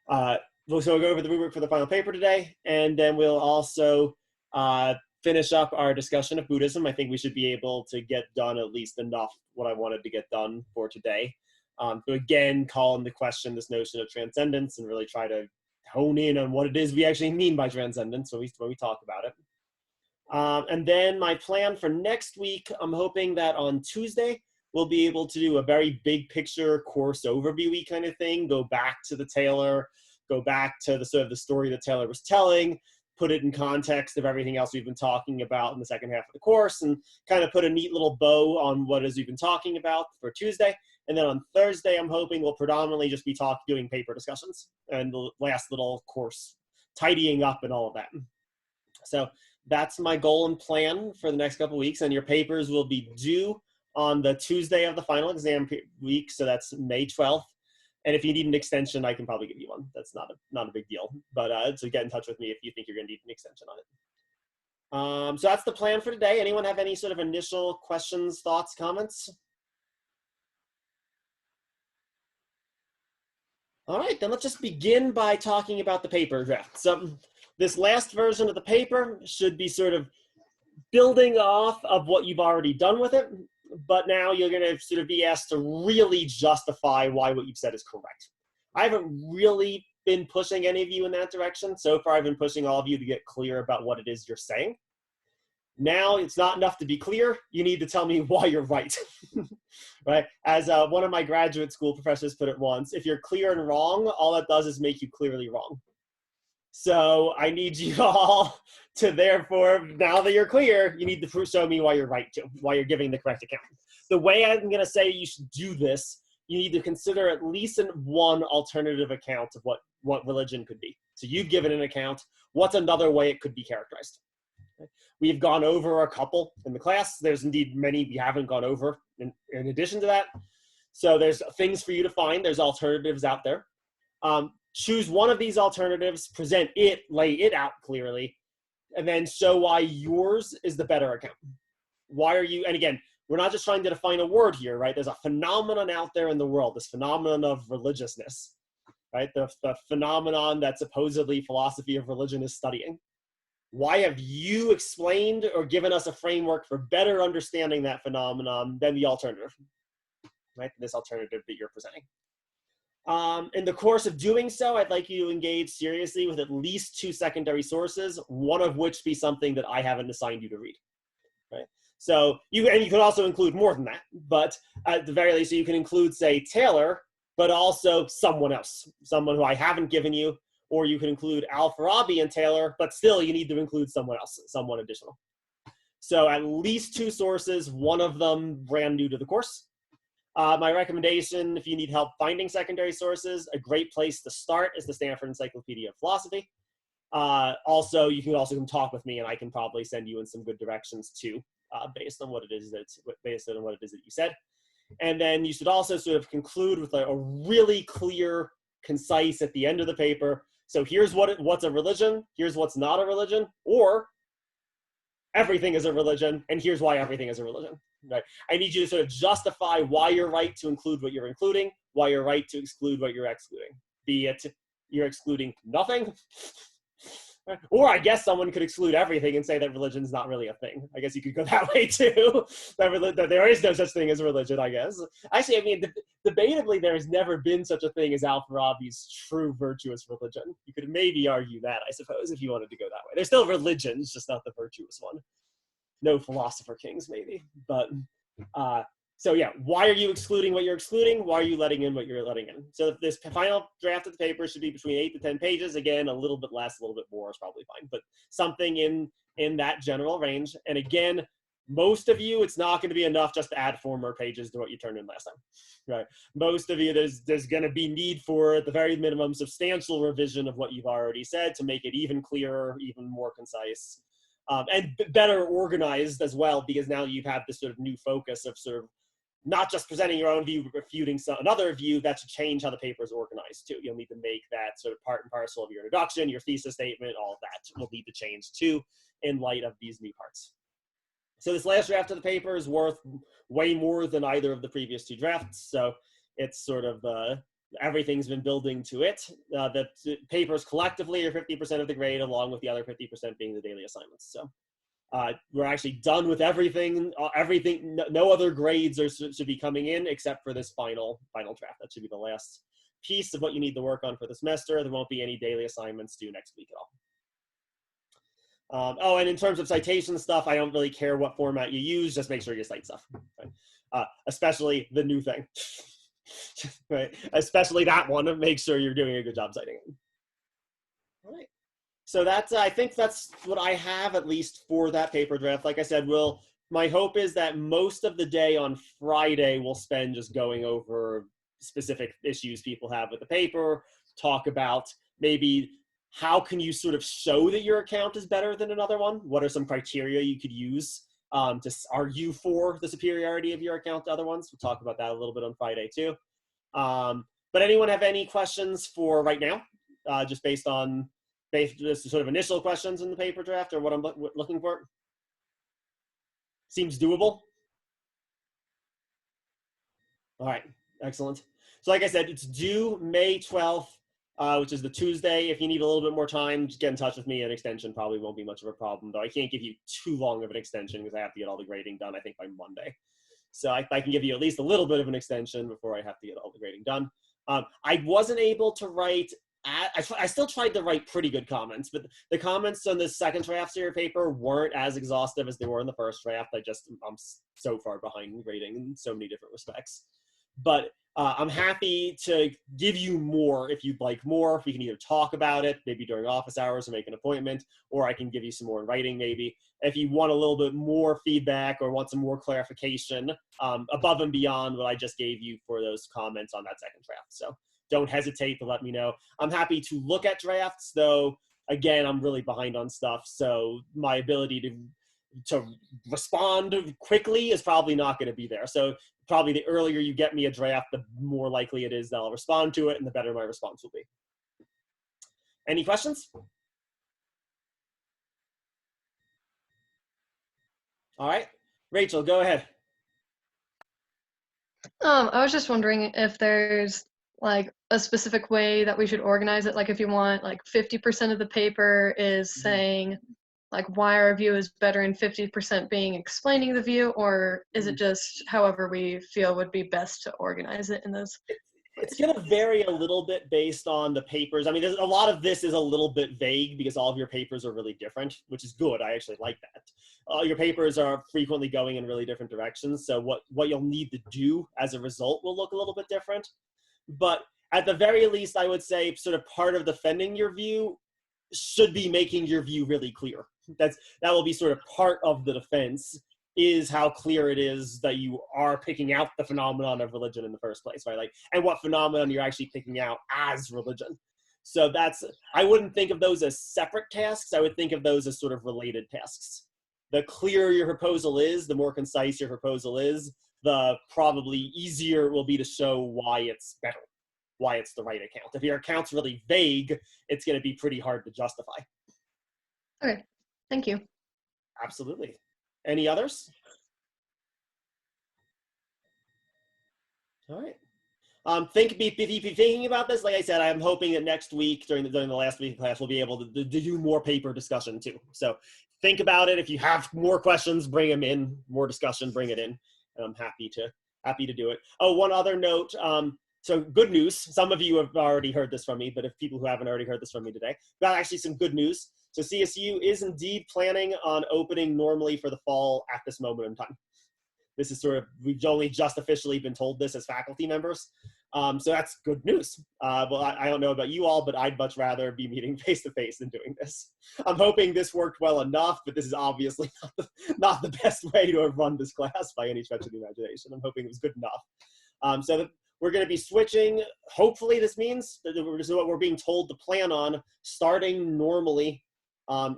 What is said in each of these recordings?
Uh, so we'll go over the rubric for the final paper today, and then we'll also finish up our discussion of Buddhism. I think we should be able to get done at least enough what I wanted to get done for today. So again, call into question this notion of transcendence and really try to hone in on what it is we actually mean by transcendence when we talk about it. And then my plan for next week, I'm hoping that on Tuesday, we'll be able to do a very big picture course overview-y kind of thing, go back to the Taylor, go back to the sort of the story that Taylor was telling, put it in context of everything else we've been talking about in the second half of the course, and kind of put a neat little bow on what it is we've been talking about for Tuesday. And then on Thursday, I'm hoping we'll predominantly just be doing paper discussions and the last little course, tidying up and all of that. So that's my goal and plan for the next couple of weeks. And your papers will be due on the Tuesday of the final exam week. So that's May 12th. And if you need an extension, I can probably give you one. That's not a big deal. But so get in touch with me if you think you're going to need an extension on it. So that's the plan for today. Anyone have any sort of initial questions, thoughts, comments? All right, then let's just begin by talking about the paper draft. So this last version of the paper should be sort of building off of what you've already done with it, but now you're going to sort of be asked to really justify why what you've said is correct. I haven't really been pushing any of you in that direction. So far, I've been pushing all of you to get clear about what it is you're saying. Now it's not enough to be clear. You need to tell me why you're right, right? As one of my graduate school professors put it once, if you're clear and wrong, all that does is make you clearly wrong. So I need you all to therefore, now that you're clear, you need to show me why you're right to, why you're giving the correct account. The way I'm going to say you should do this, you need to consider at least one alternative account of what religion could be. So you've given an account. What's another way it could be characterized? We've gone over a couple in the class. There's indeed many we haven't gone over in addition to that. So there's things for you to find. There's alternatives out there. Choose one of these alternatives, present it, lay it out clearly, and then show why yours is the better account. Why are you, and again, we're not just trying to define a word here, right? There's a phenomenon out there in the world, this phenomenon of religiousness, right? The phenomenon that supposedly philosophy of religion is studying. Why have you explained or given us a framework for better understanding that phenomenon than the alternative, right? This alternative that you're presenting. In the course of doing so, I'd like you to engage seriously with at least 2 secondary sources, one of which be something that I haven't assigned you to read, right? So you can also include more than that, but at the very least, so you can include, say, Taylor, but also someone else, someone who I haven't given you, or you can include Al-Farabi and Taylor, but still you need to include someone else, someone additional. So at least 2 sources, one of them brand new to the course. My recommendation, if you need help finding secondary sources, a great place to start is the Stanford Encyclopedia of Philosophy. Also, you can also come talk with me, and I can probably send you in some good directions too, based on what it is that you said. And then you should also sort of conclude with a really clear, concise at the end of the paper. So here's what's a religion, here's what's not a religion, or everything is a religion, and here's why everything is a religion. Right? I need you to sort of justify why you're right to include what you're including, why you're right to exclude what you're excluding. Be it you're excluding nothing, or I guess someone could exclude everything and say that religion's not really a thing. I guess you could go that way too. that there is no such thing as religion, I guess. Actually, I mean, debatably, there has never been such a thing as Al-Farabi's true virtuous religion. You could maybe argue that, I suppose, if you wanted to go that way. There's still religions, just not the virtuous one. No philosopher kings, maybe. But so yeah, why are you excluding what you're excluding? Why are you letting in what you're letting in? So this final draft of the paper should be between 8 to 10 pages. Again, a little bit less, a little bit more is probably fine, but something in that general range. And again, most of you, it's not going to be enough just to add 4 more pages to what you turned in last time, right? Most of you, there's going to be need for, at the very minimum, substantial revision of what you've already said to make it even clearer, even more concise. And better organized as well, because now you have this sort of new focus of sort of not just presenting your own view, but refuting another view. That should change how the paper is organized too. You'll need to make that sort of part and parcel of your introduction, your thesis statement, all of that will need to change too in light of these new parts. So this last draft of the paper is worth way more than either of the previous 2 drafts. So it's sort of everything's been building to it. The papers collectively are 50% of the grade, along with the other 50% being the daily assignments. So we're actually done with everything. No other grades should be coming in except for this final draft. That should be the last piece of what you need to work on for the semester. There won't be any daily assignments due next week at all. Oh, and in terms of citation stuff, I don't really care what format you use. Just make sure you cite stuff, right? Especially the new thing. Right? Especially that one. Make sure you're doing a good job citing it. All right. So that's, I think that's what I have at least for that paper draft. Like I said, my hope is that most of the day on Friday we'll spend just going over specific issues people have with the paper, talk about maybe how can you sort of show that your account is better than another one? What are some criteria you could use to argue for the superiority of your account to other ones? We'll talk about that a little bit on Friday too. But anyone have any questions for right now? Just based on just sort of initial questions in the paper draft or what I'm looking for? Seems doable? All right, excellent. So like I said, it's due May 12th, which is the Tuesday. If you need a little bit more time, just get in touch with me. An extension probably won't be much of a problem, though I can't give you too long of an extension because I have to get all the grading done, I think, by Monday. So I can give you at least a little bit of an extension before I have to get all the grading done. I wasn't able to write, I still tried to write pretty good comments, but the comments on the second draft of your paper weren't as exhaustive as they were in the first draft. I'm so far behind in grading in so many different respects. But I'm happy to give you more if you'd like more. We can either talk about it, maybe during office hours or make an appointment, or I can give you some more in writing maybe. If you want a little bit more feedback or want some more clarification above and beyond what I just gave you for those comments on that second draft. So don't hesitate to let me know. I'm happy to look at drafts, though, again, I'm really behind on stuff. So my ability to respond quickly is probably not going to be there. So probably the earlier you get me a draft, the more likely it is that I'll respond to it and the better my response will be. Any questions? All right, Rachel, go ahead. I was just wondering if there's like a specific way that we should organize it. Like if you want like 50% of the paper is saying like why our view is better and 50% being explaining the view, or is it just however we feel would be best to organize it in those? It's going to vary a little bit based on the papers. I mean, a lot of this is a little bit vague because all of your papers are really different, which is good. I actually like that. Your papers are frequently going in really different directions. So what you'll need to do as a result will look a little bit different. But at the very least, I would say sort of part of defending your view should be making your view really clear. That will be sort of part of the defense, is how clear it is that you are picking out the phenomenon of religion in the first place, right? Like, and what phenomenon you're actually picking out as religion. So I wouldn't think of those as separate tasks. I would think of those as sort of related tasks. The clearer your proposal is, the more concise your proposal is, the probably easier it will be to show why it's better, why it's the right account. If your account's really vague, it's going to be pretty hard to justify. Okay, thank you. Absolutely. Any others? All right. Be thinking about this. Like I said, I'm hoping that next week during the last week of class, we'll be able to do more paper discussion too. So think about it. If you have more questions, bring them in. More discussion, bring it in. And I'm happy to do it. Oh, one other note. So good news. Some of you have already heard this from me, but if people who haven't already heard this from me today, got actually some good news. So CSU is indeed planning on opening normally for the fall at this moment in time. This is we've only just officially been told this as faculty members. So that's good news. Well, I don't know about you all, but I'd much rather be meeting face-to-face than doing this. I'm hoping this worked well enough, but this is obviously not the best way to have run this class by any stretch of the imagination. I'm hoping it was good enough. So we're going to be switching. Hopefully this means that this is what we're being told to plan on, starting normally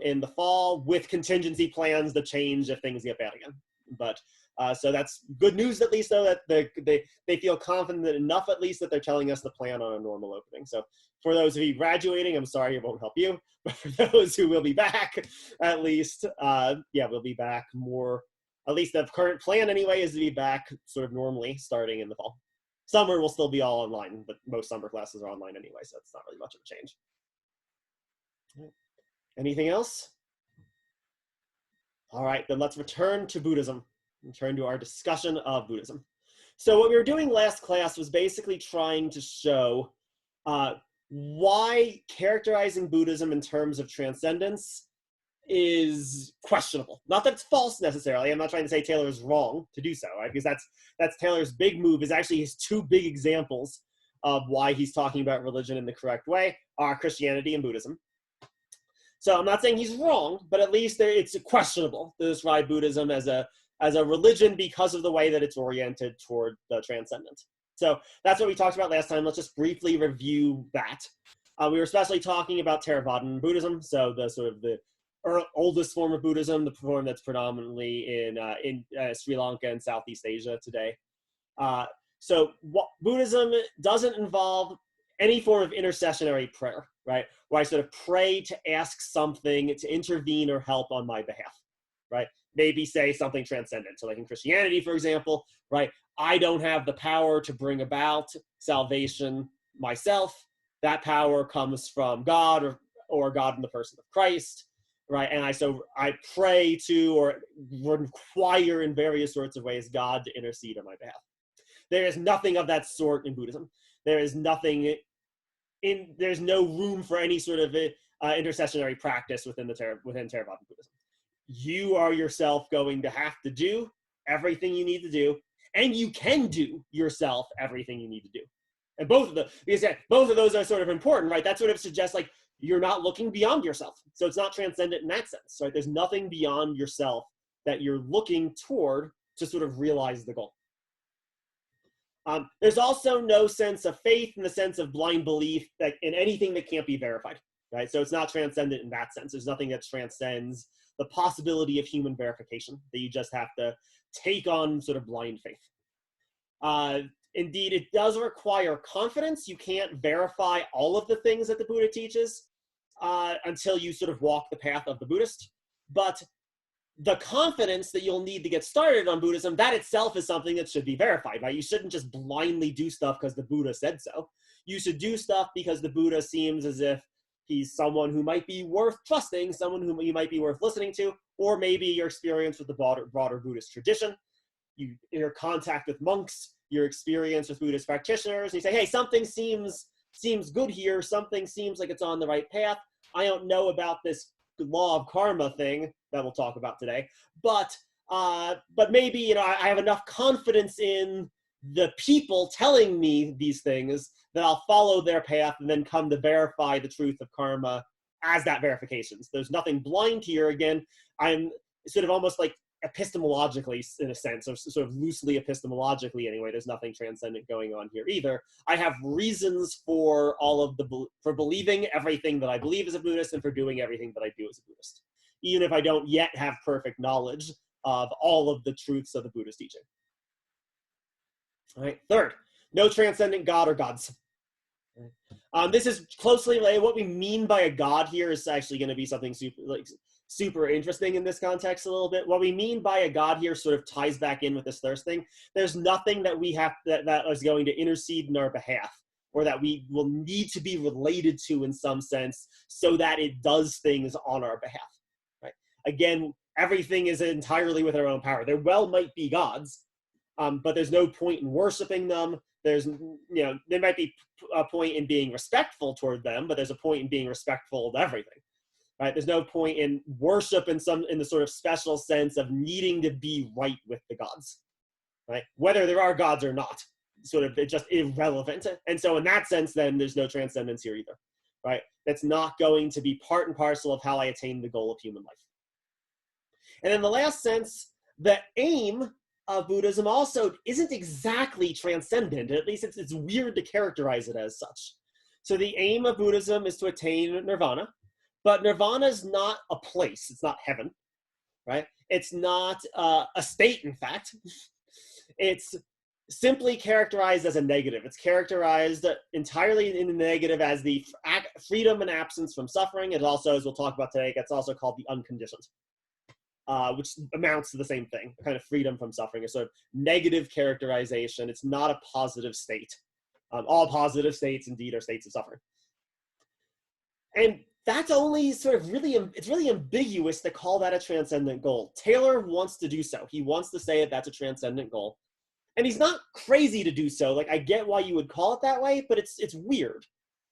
in the fall, with contingency plans to change if things get bad again. But so that's good news, at least, though, that they feel confident enough, at least, that they're telling us to plan on a normal opening. So for those of you graduating, I'm sorry it won't help you, but for those who will be back, at least, we'll be back more. At least the current plan, anyway, is to be back sort of normally starting in the fall. Summer will still be all online, but most summer classes are online anyway, so it's not really much of a change. Anything else? All right, then let's return to Buddhism, return to our discussion of Buddhism. So what we were doing last class was basically trying to show why characterizing Buddhism in terms of transcendence is questionable. Not that it's false necessarily. I'm not trying to say Taylor is wrong to do so, right? Because that's Taylor's big move, is actually his two big examples of why he's talking about religion in the correct way are Christianity and Buddhism. So I'm not saying he's wrong, but at least it's questionable to describe Buddhism as a religion because of the way that it's oriented toward the transcendent. So that's what we talked about last time. Let's just briefly review that. We were especially talking about Theravadan Buddhism, so the sort of the oldest form of Buddhism, the form that's predominantly in Sri Lanka and Southeast Asia today. So Buddhism doesn't involve any form of intercessionary prayer, right? Where I sort of pray to ask something to intervene or help on my behalf, right? Maybe say something transcendent. So like in Christianity, for example, right? I don't have the power to bring about salvation myself. That power comes from God or God in the person of Christ, right? And I pray to or require in various sorts of ways God to intercede on my behalf. There is nothing of that sort in Buddhism. There's no room for any sort of intercessionary practice within Theravada Buddhism. You are yourself going to have to do everything you need to do, and you can do yourself everything you need to do. And both of those are sort of important, right? That sort of suggests like you're not looking beyond yourself. So it's not transcendent in that sense, right? There's nothing beyond yourself that you're looking toward to sort of realize the goal. There's also no sense of faith in the sense of blind belief that in anything that can't be verified, right? So it's not transcendent in that sense. There's nothing that transcends the possibility of human verification, that you just have to take on sort of blind faith. Indeed, it does require confidence. You can't verify all of the things that the Buddha teaches until you sort of walk the path of the Buddhist. But the confidence that you'll need to get started on Buddhism, that itself is something that should be verified, right? You shouldn't just blindly do stuff because the Buddha said so. You should do stuff because the Buddha seems as if he's someone who might be worth trusting, someone who you might be worth listening to, or maybe your experience with the broader Buddhist tradition. Your contact with monks, your experience with Buddhist practitioners, and you say, hey, something seems good here, something seems like it's on the right path. I don't know about this law of karma thing that we'll talk about today, but maybe I have enough confidence in the people telling me these things that I'll follow their path and then come to verify the truth of karma as that verification. So there's nothing blind here. Again, I'm sort of almost like epistemologically, in a sense, or sort of loosely epistemologically anyway, there's nothing transcendent going on here either. I have reasons for for believing everything that I believe as a Buddhist and for doing everything that I do as a Buddhist, even if I don't yet have perfect knowledge of all of the truths of the Buddhist teaching. All right, third, no transcendent God or gods. This is closely related. What we mean by a god here is actually going to be something super interesting in this context a little bit. What we mean by a god here sort of ties back in with this thirst thing. There's nothing that we have that is going to intercede in our behalf, or that we will need to be related to in some sense so that it does things on our behalf. Right? Again, everything is entirely with our own power. There might be gods, but there's no point in worshiping them. There's, there might be a point in being respectful toward them, but there's a point in being respectful of everything, right? There's no point in worship in the sort of special sense of needing to be right with the gods, right? Whether there are gods or not, sort of, it's just irrelevant. And so in that sense, then there's no transcendence here either, right? That's not going to be part and parcel of how I attain the goal of human life. And in the last sense, the aim of Buddhism also isn't exactly transcendent. At least it's weird to characterize it as such. So the aim of Buddhism is to attain nirvana, but nirvana is not a place. It's not heaven, right? It's not a state, in fact. It's simply characterized as a negative. It's characterized entirely in the negative as the freedom and absence from suffering. It also, as we'll talk about today, gets also called the unconditioned. which amounts to the same thing, kind of freedom from suffering, a sort of negative characterization. It's not a positive state. All positive states, indeed, are states of suffering. And that's only sort of it's really ambiguous to call that a transcendent goal. Taylor wants to do so. He wants to say that that's a transcendent goal. And he's not crazy to do so. Like, I get why you would call it that way, but it's weird.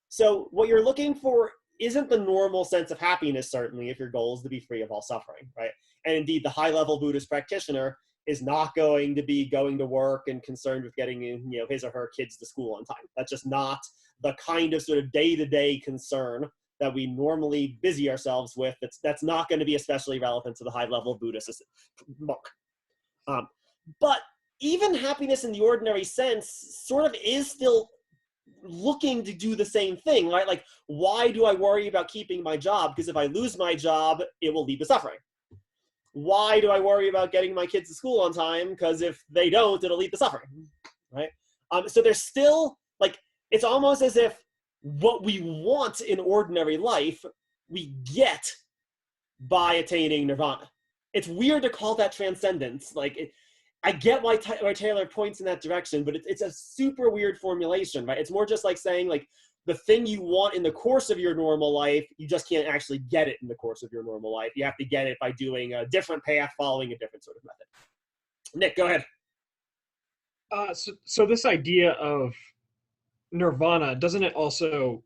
So what you're looking for isn't the normal sense of happiness, certainly, if your goal is to be free of all suffering, right? And indeed, the high-level Buddhist practitioner is not going to be going to work and concerned with getting, his or her kids to school on time. That's just not the kind of sort of day-to-day concern that we normally busy ourselves with. That's not going to be especially relevant to the high-level Buddhist monk. But even happiness in the ordinary sense sort of is still looking to do the same thing, right? Like, why do I worry about keeping my job? Because if I lose my job, it will lead to suffering. Why do I worry about getting my kids to school on time? Because if they don't, it'll lead to suffering, right? So there's still, like, it's almost as if what we want in ordinary life, we get by attaining nirvana. It's weird to call that transcendence. Like, I get why Taylor points in that direction, but it's a super weird formulation, right? It's more just like saying, like, the thing you want in the course of your normal life, you just can't actually get it in the course of your normal life. You have to get it by doing a different path, following a different sort of method. Nick, go ahead. So this idea of nirvana, doesn't it also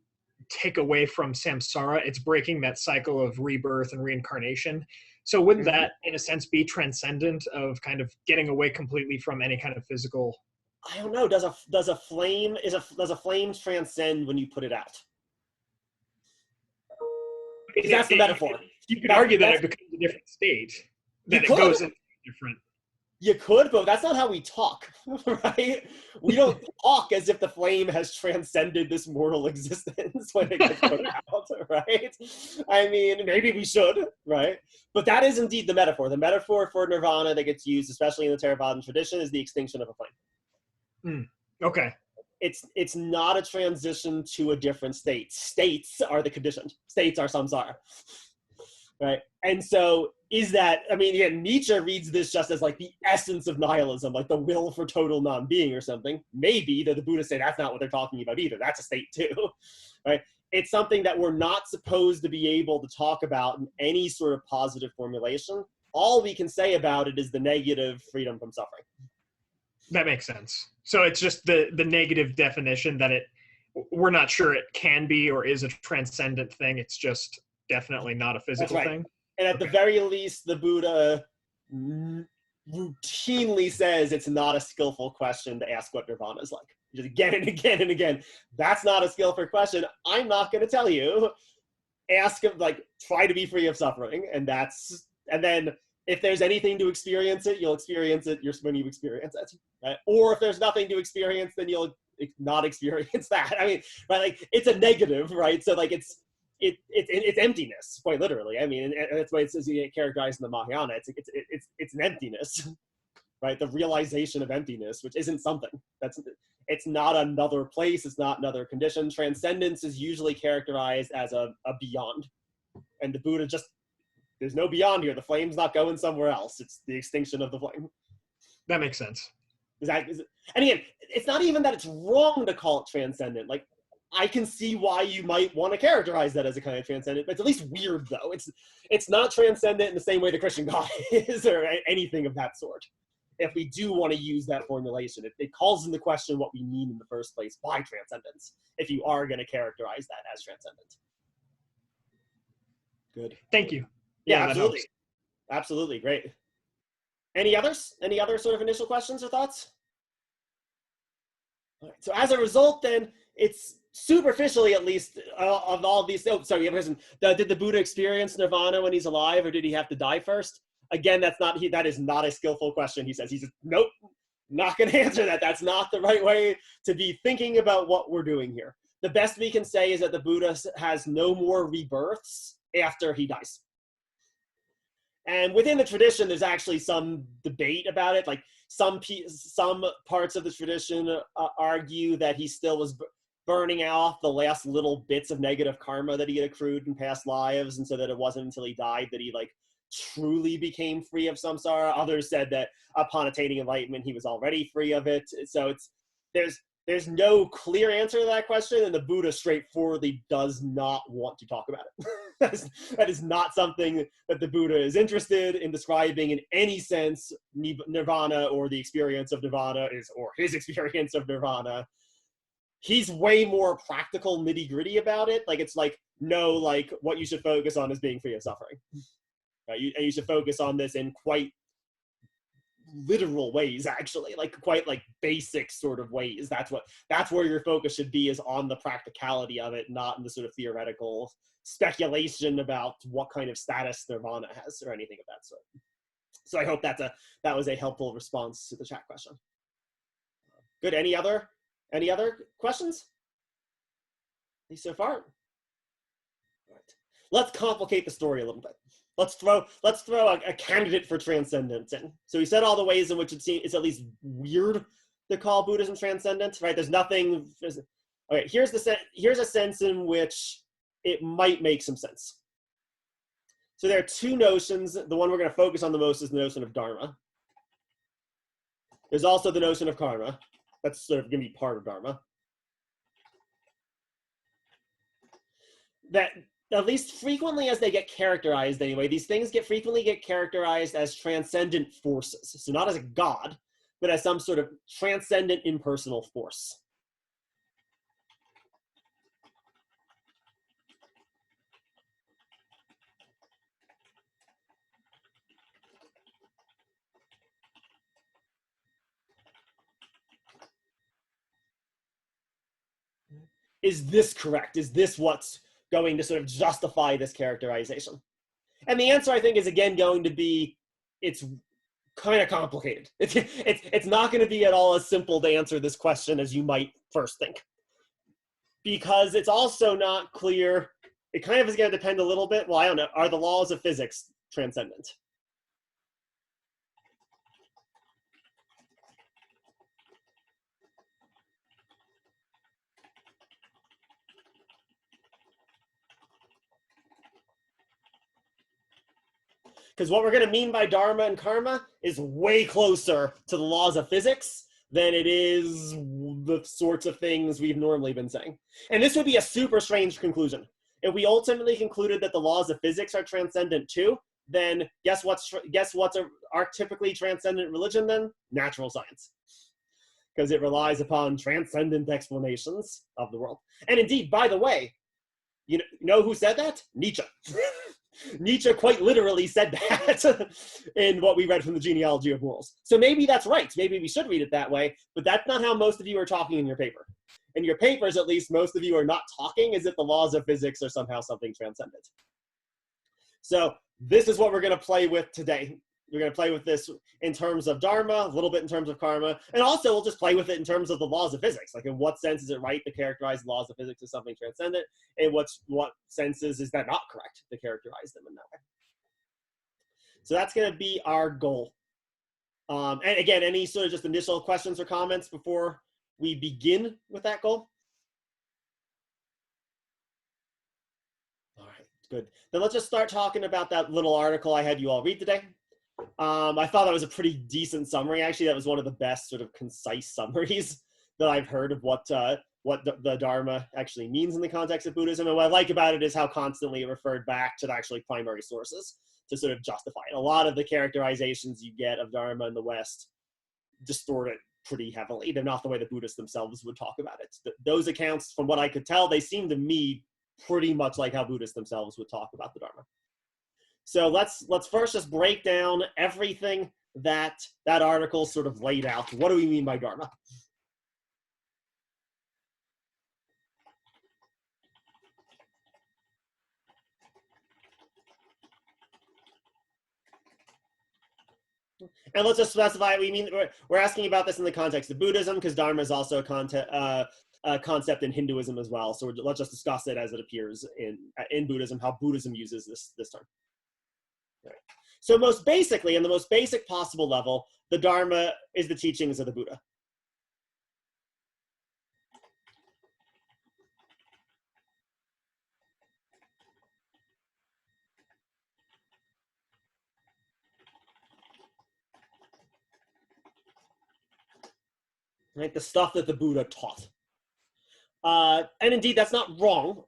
take away from samsara? It's breaking that cycle of rebirth and reincarnation. So wouldn't that, in a sense, be transcendent of kind of getting away completely from any kind of physical? I don't know. Does a flame transcend when you put it out? That's the metaphor. You could argue that it becomes a different state. That it goes into different. You could, but that's not how we talk, right? We don't talk as if the flame has transcended this mortal existence when it gets put out, right? I mean, maybe we should, right? But that is indeed the metaphor. The metaphor for nirvana that gets used, especially in the Theravadan tradition, is the extinction of a flame. Okay. It's not a transition to a different state. States are the conditioned. States are samsara, right? And so Nietzsche reads this just as like the essence of nihilism, like the will for total non-being or something. Maybe the Buddhists say that's not what they're talking about either. That's a state too, right? It's something that we're not supposed to be able to talk about in any sort of positive formulation. All we can say about it is the negative freedom from suffering. That makes sense. So it's just the negative definition that we're not sure it can be or is a transcendent thing. It's just definitely not a physical thing. And at the very least, the Buddha routinely says it's not a skillful question to ask what nirvana is like. Just again and again and again. That's not a skillful question. I'm not going to tell you. Ask him, like, try to be free of suffering. And then if there's anything to experience it, you'll experience it when you experience it. Right? Or if there's nothing to experience, then you'll not experience that. I mean, right? Like, it's a negative, right? So, like, it's emptiness, quite literally. I mean, and that's why it's characterized in the Mahayana. It's an emptiness, right? The realization of emptiness, which isn't something. It's not another place. It's not another condition. Transcendence is usually characterized as a beyond, and the Buddha there's no beyond here. The flame's not going somewhere else. It's the extinction of the flame. That makes sense. And again, it's not even that it's wrong to call it transcendent. Like, I can see why you might want to characterize that as a kind of transcendent, but it's at least weird, though. It's not transcendent in the same way the Christian God is, or anything of that sort. If we do want to use that formulation, it calls into question what we mean in the first place by transcendence, if you are going to characterize that as transcendent. Good. Thank you. Yeah, absolutely. Absolutely, great. Any others? Any other sort of initial questions or thoughts? All right, so as a result, then, it's superficially, at least, of all of these. Oh, sorry, you have a question. Did the Buddha experience nirvana when he's alive, or did he have to die first? Again, that is not a skillful question. He says, nope, not going to answer that. That's not the right way to be thinking about what we're doing here. The best we can say is that the Buddha has no more rebirths after he dies. And within the tradition, there's actually some debate about it. Like, some parts of the tradition argue that he still was burning off the last little bits of negative karma that he had accrued in past lives, and so that it wasn't until he died that he, like, truly became free of samsara. Others said that upon attaining enlightenment, he was already free of it. So there's no clear answer to that question, and the Buddha straightforwardly does not want to talk about it. that is not something that the Buddha is interested in describing in any sense. Nirvana, or the experience of nirvana, or his experience of nirvana. He's way more practical, nitty-gritty about it. Like, it's like, no, like, what you should focus on is being free of suffering. Right? And you should focus on this in quite literal ways, actually, like quite like basic sort of ways. That's where your focus should be, is on the practicality of it, not in the sort of theoretical speculation about what kind of status nirvana has or anything of that sort. So I hope that was a helpful response to the chat question. Good. Any other questions? At least so far. All right. Let's complicate the story a little bit. Let's throw a candidate for transcendence in. So we said all the ways in which it's at least weird to call Buddhism transcendent, right? There's nothing. Okay, here's a sense in which it might make some sense. So there are two notions. The one we're going to focus on the most is the notion of dharma. There's also the notion of karma. That's sort of going to be part of dharma. That, at least frequently as they get characterized anyway, these things frequently get characterized as transcendent forces. So not as a god, but as some sort of transcendent impersonal force. Is this correct? Is this what's going to sort of justify this characterization? And the answer, I think, is again going to be, it's kind of complicated. It's not going to be at all as simple to answer this question as you might first think. Because it's also not clear, it kind of is going to depend a little bit, well, I don't know, are the laws of physics transcendent? Because what we're going to mean by dharma and karma is way closer to the laws of physics than it is the sorts of things we've normally been saying. And this would be a super strange conclusion. If we ultimately concluded that the laws of physics are transcendent too, then guess what's our typically transcendent religion then? Natural science. Because it relies upon transcendent explanations of the world. And indeed, by the way, you know who said that? Nietzsche. Nietzsche quite literally said that in what we read from the Genealogy of Morals. So maybe that's right. Maybe we should read it that way, but that's not how most of you are talking in your paper. In your papers, at least, most of you are not talking as if the laws of physics are somehow something transcendent. So this is what we're going to play with today. We're going to play with this in terms of dharma, a little bit in terms of karma, and also we'll just play with it in terms of the laws of physics. Like, in what sense is it right to characterize the laws of physics as something transcendent? And what senses is that not correct to characterize them in that way? So that's going to be our goal. And again, any sort of just initial questions or comments before we begin with that goal? All right, good. Then let's just start talking about that little article I had you all read today. I thought that was a pretty decent summary. Actually, that was one of the best sort of concise summaries that I've heard of what the Dharma actually means in the context of Buddhism. And what I like about it is how constantly it referred back to the actually primary sources to sort of justify it. A lot of the characterizations you get of Dharma in the West distort it pretty heavily. They're not the way the Buddhists themselves would talk about it. Those accounts, from what I could tell, they seem to me pretty much like how Buddhists themselves would talk about the Dharma. So let's first just break down everything that article sort of laid out. What do we mean by Dharma? And let's just specify, we're asking about this in the context of Buddhism, because Dharma is also a concept in Hinduism as well. So let's just discuss it as it appears in Buddhism, how Buddhism uses this term. Right. So most basically, in the most basic possible level, the Dharma is the teachings of the Buddha. right? The stuff that the Buddha taught. And indeed, that's not wrong.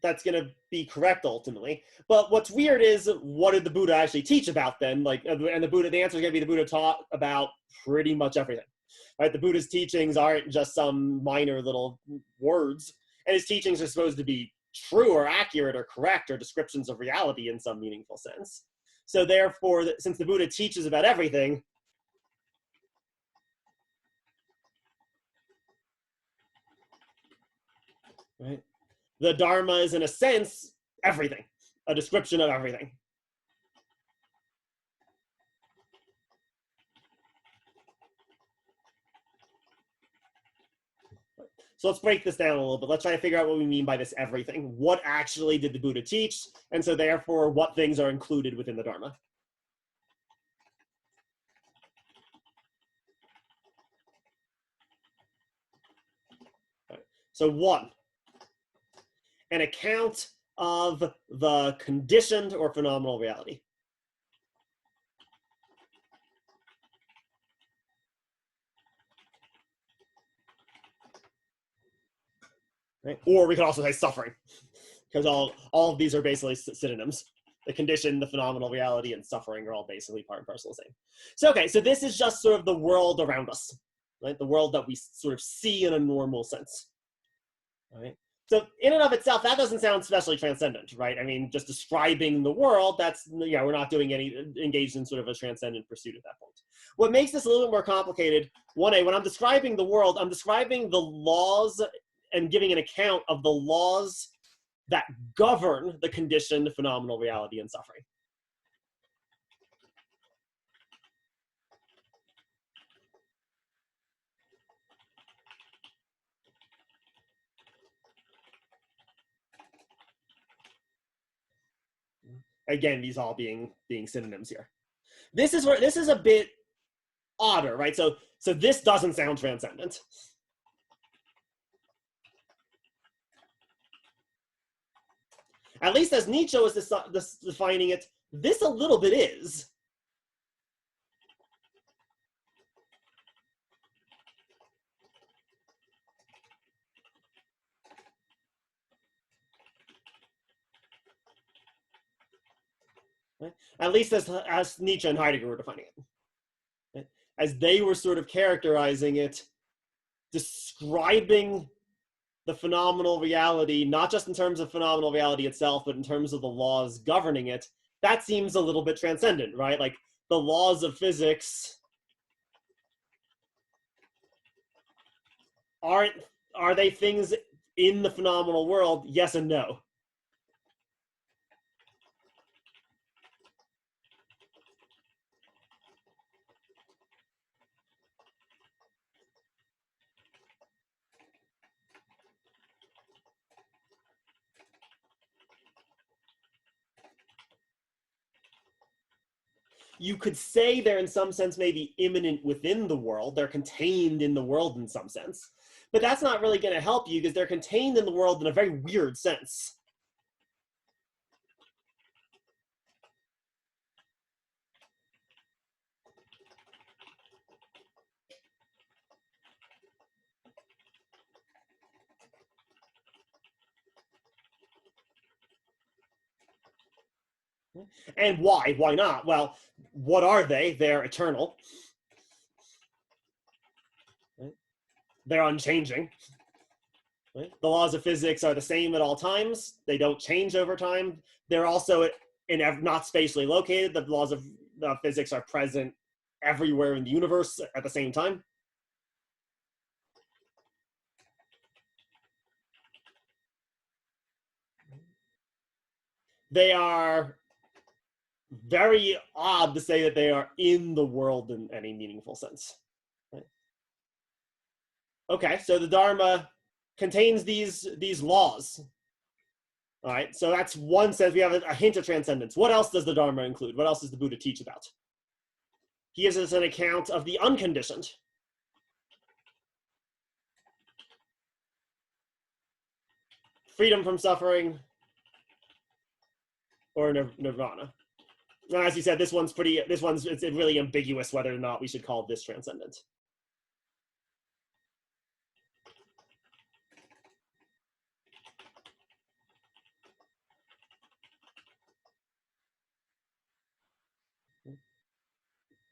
That's going to be correct ultimately. But what's weird is, what did the Buddha actually teach about then? Like, and the answer is going to be the Buddha taught about pretty much everything, right? The Buddha's teachings aren't just some minor little words, and his teachings are supposed to be true or accurate or correct or descriptions of reality in some meaningful sense. So therefore, since the Buddha teaches about everything, right? The Dharma is, in a sense, everything, a description of everything. So let's break this down a little bit. Let's try to figure out what we mean by this everything. What actually did the Buddha teach? And so therefore, what things are included within the Dharma? Right. So 1, an account of the conditioned or phenomenal reality. Right? Or we could also say suffering, because all of these are basically synonyms. The condition, the phenomenal reality, and suffering are all basically part and parcel of the same. So, okay, so this is just sort of the world around us, right? The world that we sort of see in a normal sense, right? So in and of itself, that doesn't sound especially transcendent, right? I mean, just describing the world, that's, yeah, we're not doing any, engaged in sort of a transcendent pursuit at that point. What makes this a little bit more complicated, 1A, when I'm describing the world, I'm describing the laws and giving an account of the laws that govern the conditioned phenomenal reality and suffering. Again, these all being synonyms here. This is where this is a bit odder, right? So this doesn't sound transcendent. At least as Nietzsche was defining it, this a little bit is. Right? At least as Nietzsche and Heidegger were defining it. Right? As they were sort of characterizing it, describing the phenomenal reality, not just in terms of phenomenal reality itself, but in terms of the laws governing it, that seems a little bit transcendent, right? Like the laws of physics are they things in the phenomenal world? Yes and no. You could say they're in some sense maybe immanent within the world. They're contained in the world in some sense. But that's not really going to help you because they're contained in the world in a very weird sense. And why? Why not? Well, what are they? They're eternal. Right? They're unchanging. Right? The laws of physics are the same at all times. They don't change over time. They're also not spatially located. The laws of physics are present everywhere in the universe at the same time. They are very odd to say that they are in the world in any meaningful sense. Right? Okay, so the Dharma contains these laws. All right, so that's one sense. We have a hint of transcendence. What else does the Dharma include? What else does the Buddha teach about? He gives us an account of the unconditioned. Freedom from suffering or nirvana. Now, as you said, it's really ambiguous whether or not we should call this transcendent.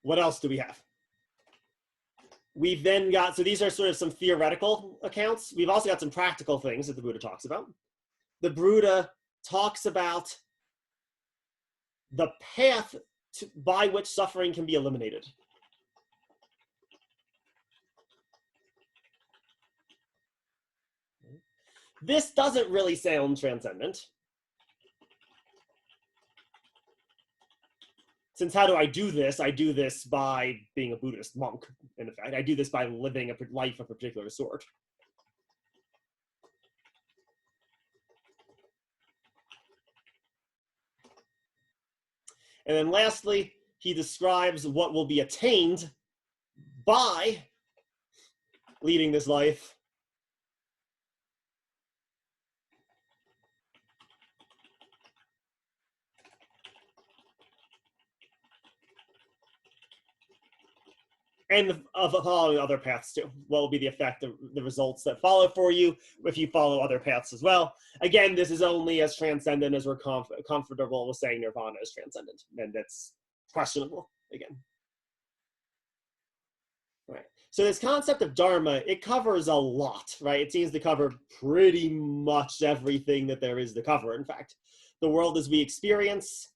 What else do we have? We've then got, so these are sort of some theoretical accounts. We've also got some practical things that the Buddha talks about. The Buddha talks about the path by which suffering can be eliminated. This doesn't really sound transcendent. Since how do I do this? I do this by being a Buddhist monk, in effect. I do this by living a life of a particular sort. And then lastly, he describes what will be attained by leading this life. And of following other paths too. What will be the effect of the results that follow for you if you follow other paths as well? Again, this is only as transcendent as we're comfortable with saying nirvana is transcendent, and that's questionable again. Right. So this concept of dharma, it covers a lot, right? It seems to cover pretty much everything that there is to cover. In fact, the world as we experience,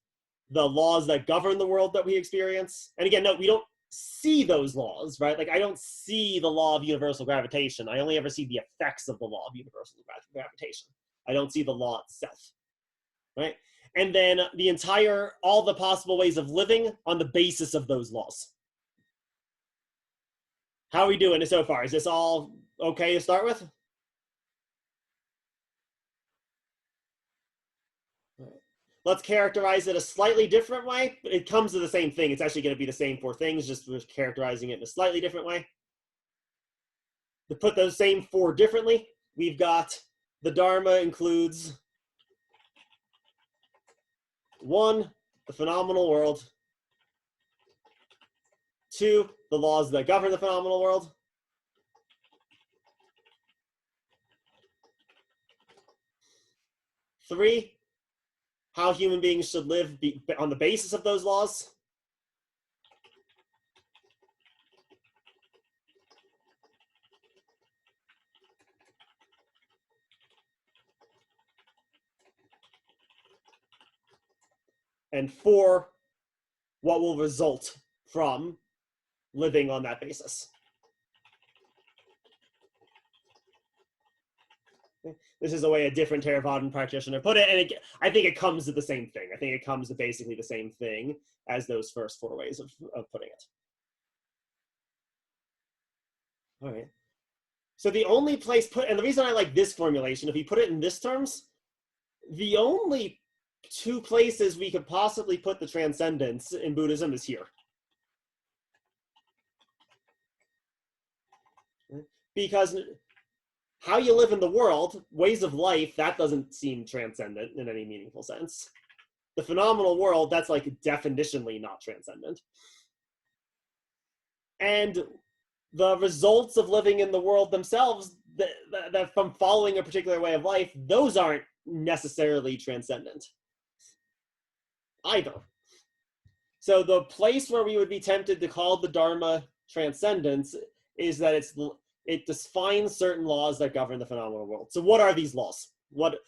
the laws that govern the world that we experience, and again, no, we don't see those laws, right? Like I don't see the law of universal gravitation. I only ever see the effects of the law of universal gravitation. I don't see the law itself, right? And then all the possible ways of living on the basis of those laws. How are we doing so far? Is this all okay to start with? Let's characterize it a slightly different way. It comes to the same thing. It's actually going to be the same four things, just we're characterizing it in a slightly different way. To put those same four differently, we've got the Dharma includes 1, the phenomenal world. 2, the laws that govern the phenomenal world. 3, how human beings should live on the basis of those laws. 4, what will result from living on that basis. This is the way a different Theravadan practitioner put it, and I think it comes to the same thing. I think it comes to basically the same thing as those first 4 ways of putting it. All right. So the only place and the reason I like this formulation, if we put it in this terms, the only 2 places we could possibly put the transcendence in Buddhism is here. Because how you live in the world, ways of life, that doesn't seem transcendent in any meaningful sense. The phenomenal world, that's like definitionally not transcendent. And the results of living in the world themselves, that from following a particular way of life, those aren't necessarily transcendent either. So the place where we would be tempted to call the Dharma transcendence is that it defines certain laws that govern the phenomenal world. So what are these laws? What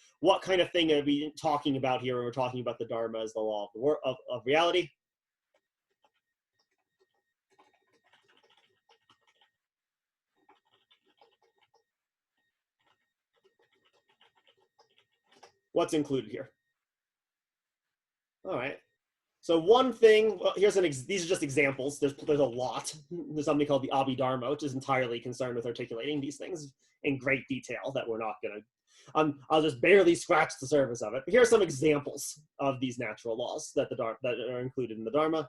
kind of thing are we talking about here when we're talking about the Dharma as the law of reality? What's included here? All right. So one thing, well, these are just examples. There's a lot. There's something called the Abhidharma, which is entirely concerned with articulating these things in great detail that we're not going to, I'll just barely scratch the surface of it. But here are some examples of these natural laws that are included in the Dharma.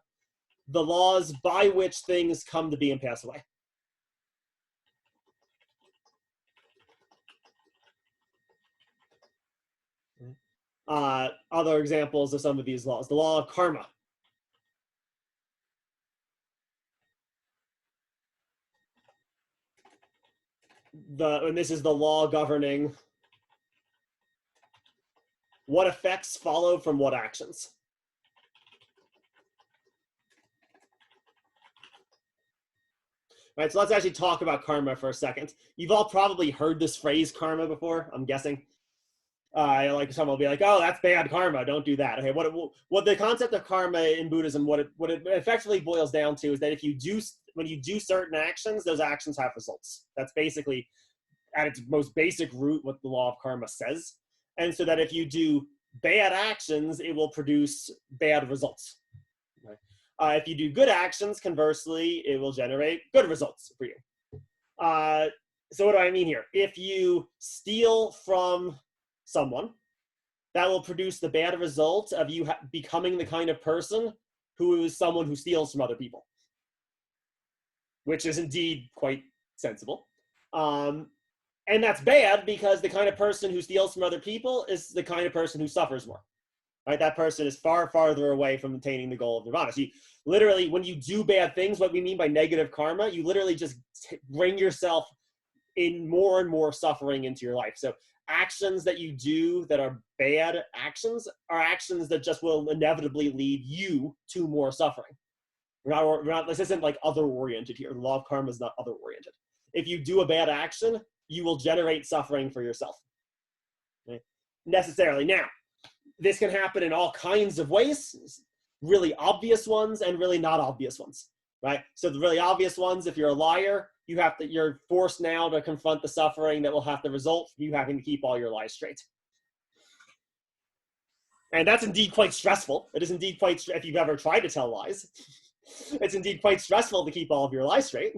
The laws by which things come to be and pass away. Other examples of some of these laws. The law of karma. And this is the law governing what effects follow from what actions. Right, so let's actually talk about karma for a second. You've all probably heard this phrase karma before, I'm guessing. Like someone will be like, "Oh, that's bad karma. Don't do that." Okay, what the concept of karma in Buddhism, what it effectively boils down to is that when you do certain actions, those actions have results. That's basically, at its most basic root, what the law of karma says. And so that if you do bad actions, it will produce bad results. Okay? If you do good actions, conversely, it will generate good results for you. So what do I mean here? If you steal from someone, that will produce the bad result of you becoming the kind of person who is someone who steals from other people, which is indeed quite sensible. And that's bad because the kind of person who steals from other people is the kind of person who suffers more. Right? That person is far farther away from attaining the goal of nirvana. So you, literally, when you do bad things, what we mean by negative karma, you literally just bring yourself in more and more suffering into your life. So actions that you do that are bad actions are actions that just will inevitably lead you to more suffering. This isn't like other-oriented here. The law of karma is not other-oriented. If you do a bad action, you will generate suffering for yourself. Okay? Necessarily. Now, this can happen in all kinds of ways, really obvious ones and really not obvious ones, right? So the really obvious ones, if you're a liar, you're forced now to confront the suffering that will have to result from you having to keep all your lies straight. And that's indeed quite stressful. It is indeed quite, if you've ever tried to tell lies, it's indeed quite stressful to keep all of your lies straight.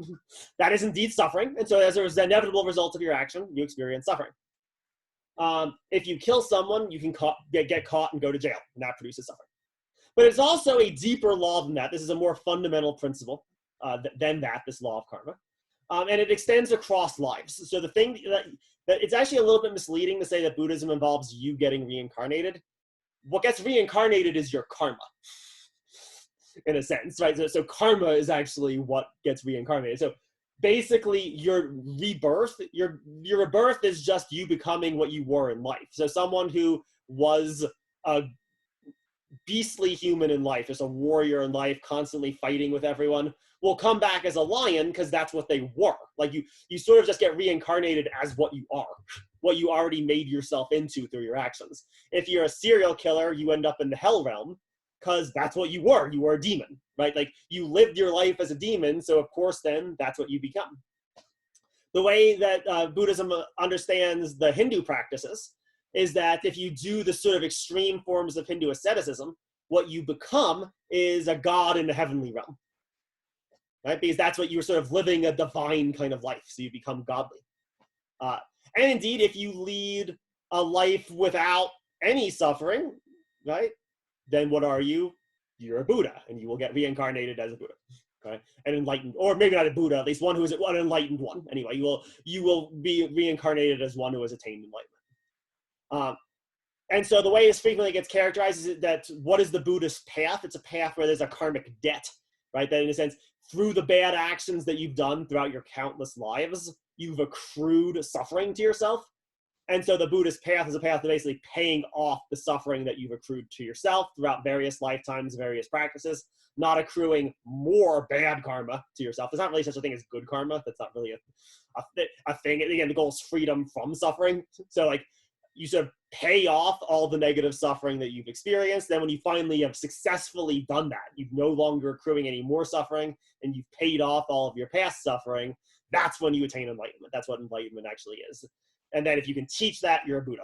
That is indeed suffering. And so as an inevitable result of your action, you experience suffering. If you kill someone, you can get caught and go to jail, and that produces suffering. But it's also a deeper law than that. This is a more fundamental principle than that, this law of karma. And it extends across lives. So the thing that it's actually a little bit misleading to say that Buddhism involves you getting reincarnated. What gets reincarnated is your karma, in a sense, right? So karma is actually what gets reincarnated. So basically, your rebirth, your rebirth is just you becoming what you were in life. So someone who was a beastly human in life, just a warrior in life, constantly fighting with everyone, will come back as a lion because that's what they were. Like you sort of just get reincarnated as what you are, what you already made yourself into through your actions. If you're a serial killer, you end up in the hell realm because that's what you were. You were a demon, right? Like you lived your life as a demon, so of course then that's what you become. The way that Buddhism understands the Hindu practices is that if you do the sort of extreme forms of Hindu asceticism, what you become is a god in the heavenly realm, right? Because that's what you're sort of living a divine kind of life, so you become godly. And indeed, if you lead a life without any suffering, right, then what are you? You're a Buddha, and you will get reincarnated as a Buddha, okay? An enlightened, or maybe not a Buddha, at least one who is an enlightened one. Anyway, you will be reincarnated as one who has attained enlightenment. And so the way this frequently gets characterized is that what is the Buddhist path? It's a path where there's a karmic debt, right? That in a sense, through the bad actions that you've done throughout your countless lives, you've accrued suffering to yourself. And so the Buddhist path is a path to basically paying off the suffering that you've accrued to yourself throughout various lifetimes, various practices, not accruing more bad karma to yourself. There's not really such a thing as good karma. That's not really a thing. Again, the goal is freedom from suffering. So like you sort of pay off all the negative suffering that you've experienced. Then when you finally have successfully done that, you've no longer accruing any more suffering and you've paid off all of your past suffering, that's when you attain enlightenment. That's what enlightenment actually is. And then if you can teach that, you're a Buddha.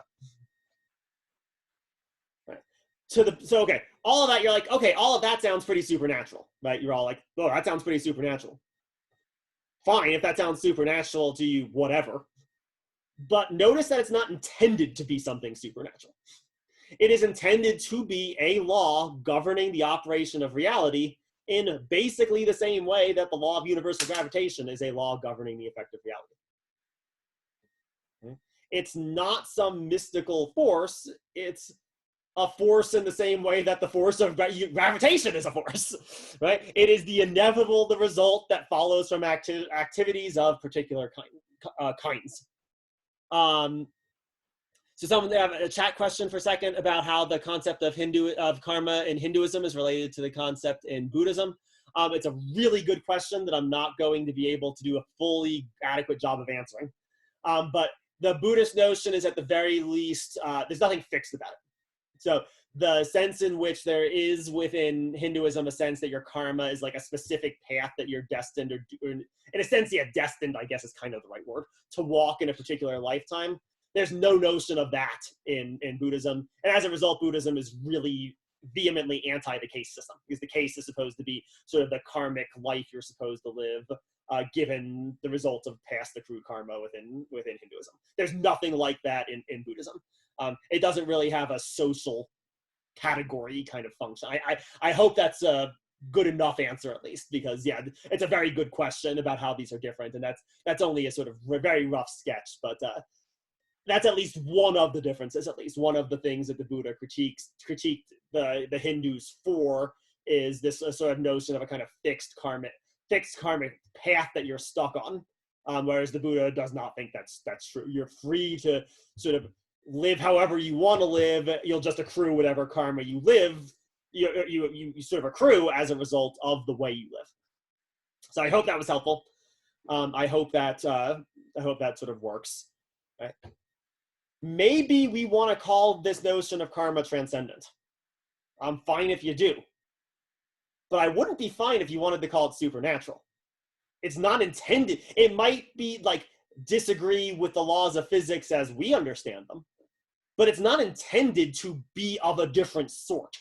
Right. So okay, all of that, you're like, okay, all of that sounds pretty supernatural, right? You're all like, oh, that sounds pretty supernatural. Fine, if that sounds supernatural to you, whatever. But notice that it's not intended to be something supernatural. It is intended to be a law governing the operation of reality in basically the same way that the law of universal gravitation is a law governing the effect of reality. It's not some mystical force. It's a force in the same way that the force of gravitation is a force, right? It is the result that follows from activities of particular kinds. So someone have a chat question for a second about how the concept of karma in Hinduism is related to the concept in Buddhism. It's a really good question that I'm not going to be able to do a fully adequate job of answering. But the Buddhist notion is, at the very least, there's nothing fixed about it. So the sense in which there is within Hinduism a sense that your karma is like a specific path that you're destined, or in a sense, yeah, destined, I guess is kind of the right word, to walk in a particular lifetime. There's no notion of that in Buddhism. And as a result, Buddhism is really vehemently anti the caste system, because the caste is supposed to be sort of the karmic life you're supposed to live, given the results of past accrued karma within Hinduism. There's nothing like that in Buddhism. It doesn't really have a social category kind of function. I hope that's a good enough answer, at least, because yeah, it's a very good question about how these are different, and that's only a sort of very rough sketch, but that's at least one of the differences. At least one of the things that the Buddha critiqued the Hindus for is this sort of notion of a kind of fixed karmic path that you're stuck on, whereas the Buddha does not think that's true. You're free to sort of live however you want to live. You'll just accrue whatever karma you live. You sort of accrue as a result of the way you live. So I hope that was helpful. I hope that sort of works. Right? Maybe we want to call this notion of karma transcendent. I'm fine if you do. But I wouldn't be fine if you wanted to call it supernatural. It's not intended. It might be like disagree with the laws of physics as we understand them, but it's not intended to be of a different sort.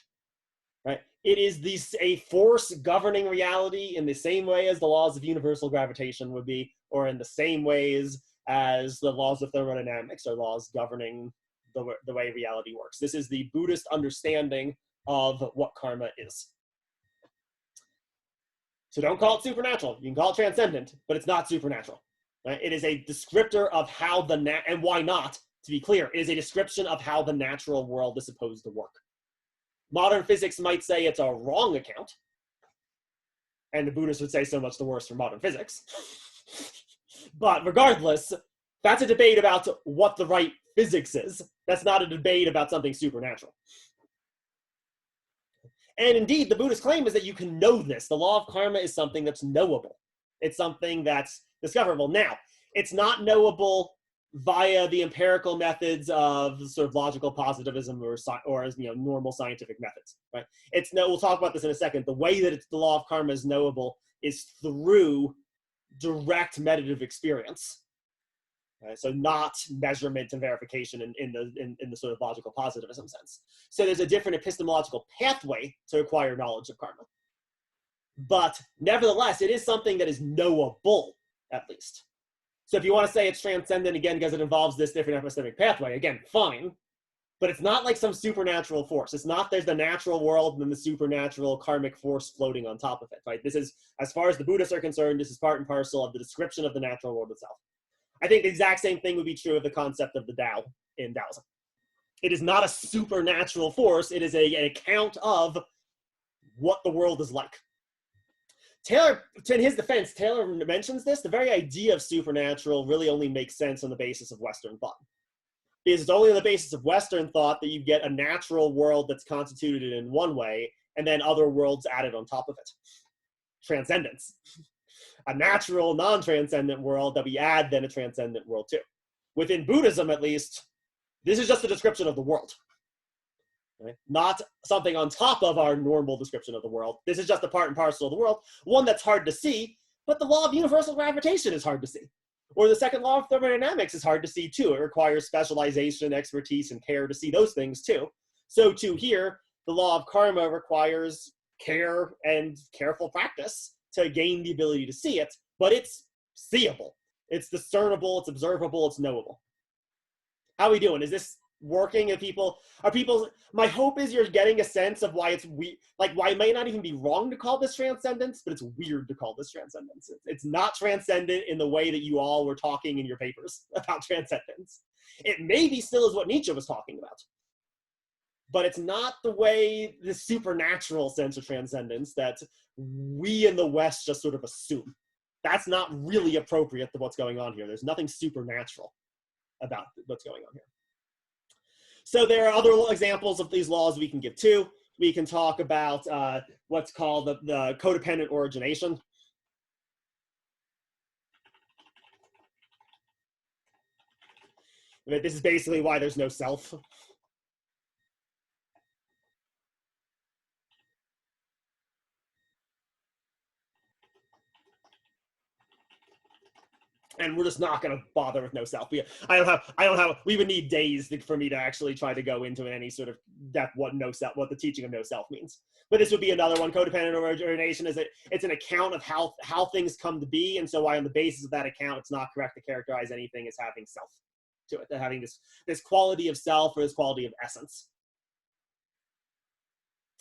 Right? It is a force governing reality in the same way as the laws of universal gravitation would be, or in the same ways as the laws of thermodynamics are laws governing the way reality works. This is the Buddhist understanding of what karma is. So don't call it supernatural. You can call it transcendent, but it's not supernatural. Right? It is a descriptor of how and why not, to be clear, it is a description of how the natural world is supposed to work. Modern physics might say it's a wrong account, and the Buddhists would say so much the worse for modern physics. But regardless, that's a debate about what the right physics is. That's not a debate about something supernatural. And indeed, the Buddhist claim is that you can know this. The law of karma is something that's knowable. It's something that's discoverable. Now, it's not knowable via the empirical methods of sort of logical positivism or as normal scientific methods. Right? We'll talk about this in a second. The way that the law of karma is knowable is through direct meditative experience. Right? So not measurement and verification in the sort of logical positivism sense. So there's a different epistemological pathway to acquire knowledge of karma. But nevertheless, it is something that is knowable, at least. So if you want to say it's transcendent, again, because it involves this different epistemic pathway, again, fine. But it's not like some supernatural force. It's not there's the natural world and then the supernatural karmic force floating on top of it, right? This is, as far as the Buddhists are concerned, this is part and parcel of the description of the natural world itself. I think the exact same thing would be true of the concept of the Tao in Taoism. It is not a supernatural force. It is an account of what the world is like. Taylor, in his defense, Taylor mentions this. The very idea of supernatural really only makes sense on the basis of Western thought. Because it's only on the basis of Western thought that you get a natural world that's constituted in one way, and then other worlds added on top of it. Transcendence. A natural, non-transcendent world that we add then a transcendent world to. Within Buddhism, at least, this is just a description of the world. Right? Not something on top of our normal description of the world. This is just a part and parcel of the world, one that's hard to see, but the law of universal gravitation is hard to see. Or the second law of thermodynamics is hard to see too. It requires specialization, expertise, and care to see those things too. So too here, the law of karma requires care and careful practice to gain the ability to see it, but it's seeable. It's discernible, it's observable, it's knowable. How are we doing? Is this working? My hope is you're getting a sense of why it's why it might not even be wrong to call this transcendence, but it's weird to call this transcendence. It's not transcendent in the way that you all were talking in your papers about transcendence. It maybe still is what Nietzsche was talking about, but it's not the way, the supernatural sense of transcendence that we in the West just sort of assume. That's not really appropriate to what's going on here. There's nothing supernatural about what's going on here. So there are other examples of these laws we can give too. we can talk about what's called the codependent origination. This is basically why there's no self. And we're just not going to bother with no self. We would need days for me to actually try to go into any sort of depth what the teaching of no self means. But this would be another one. Codependent origination is it's an account of how things come to be, and so why on the basis of that account, it's not correct to characterize anything as having self to it, having this quality of self or this quality of essence.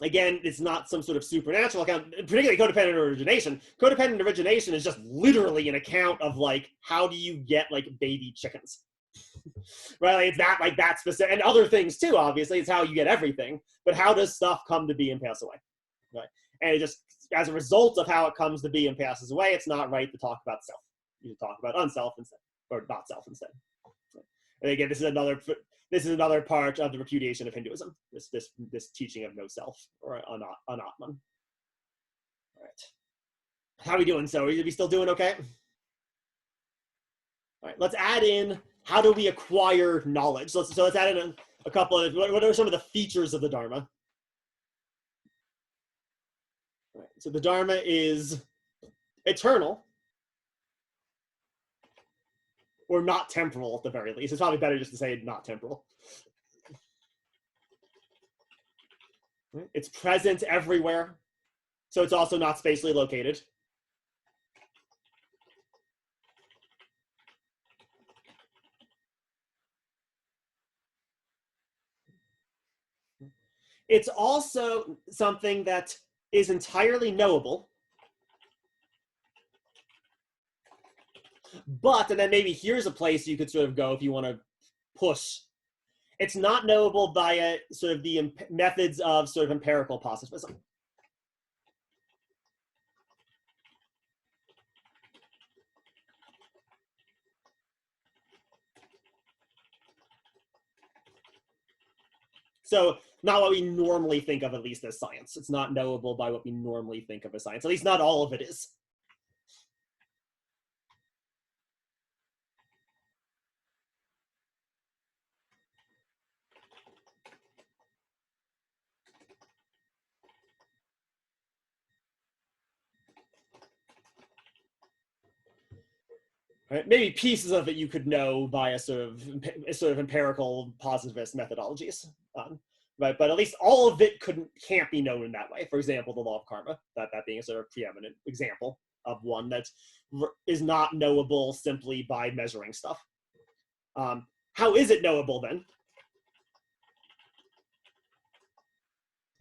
Again, it's not some sort of supernatural account, particularly codependent origination. Codependent origination is just literally an account of like, how do you get like baby chickens? Right? Like, it's not like that specific, and other things too, obviously. It's how you get everything, but how does stuff come to be and pass away? Right? And it just, as a result of how it comes to be and passes away, it's not right to talk about self. You should talk about unself instead, or not self instead. And again, this is another part of the repudiation of Hinduism, this teaching of no self, or anatman. All right. How are we doing? So are we still doing okay? All right, let's add in, how do we acquire knowledge? So let's add in a couple of, what are some of the features of the Dharma? All right, so the Dharma is eternal, or not temporal at the very least. It's probably better just to say not temporal. It's present everywhere, so it's also not spatially located. It's also something that is entirely knowable, but, and then maybe here's a place you could sort of go if you want to push. It's not knowable via sort of the methods of sort of empirical positivism. So not what we normally think of, at least, as science. It's not knowable by what we normally think of as science. At least not all of it is. Right? Maybe pieces of it you could know via sort of empirical positivist methodologies, right? But at least all of it can't be known in that way. For example, the law of karma, that being a sort of preeminent example of one that is not knowable simply by measuring stuff. How is it knowable then?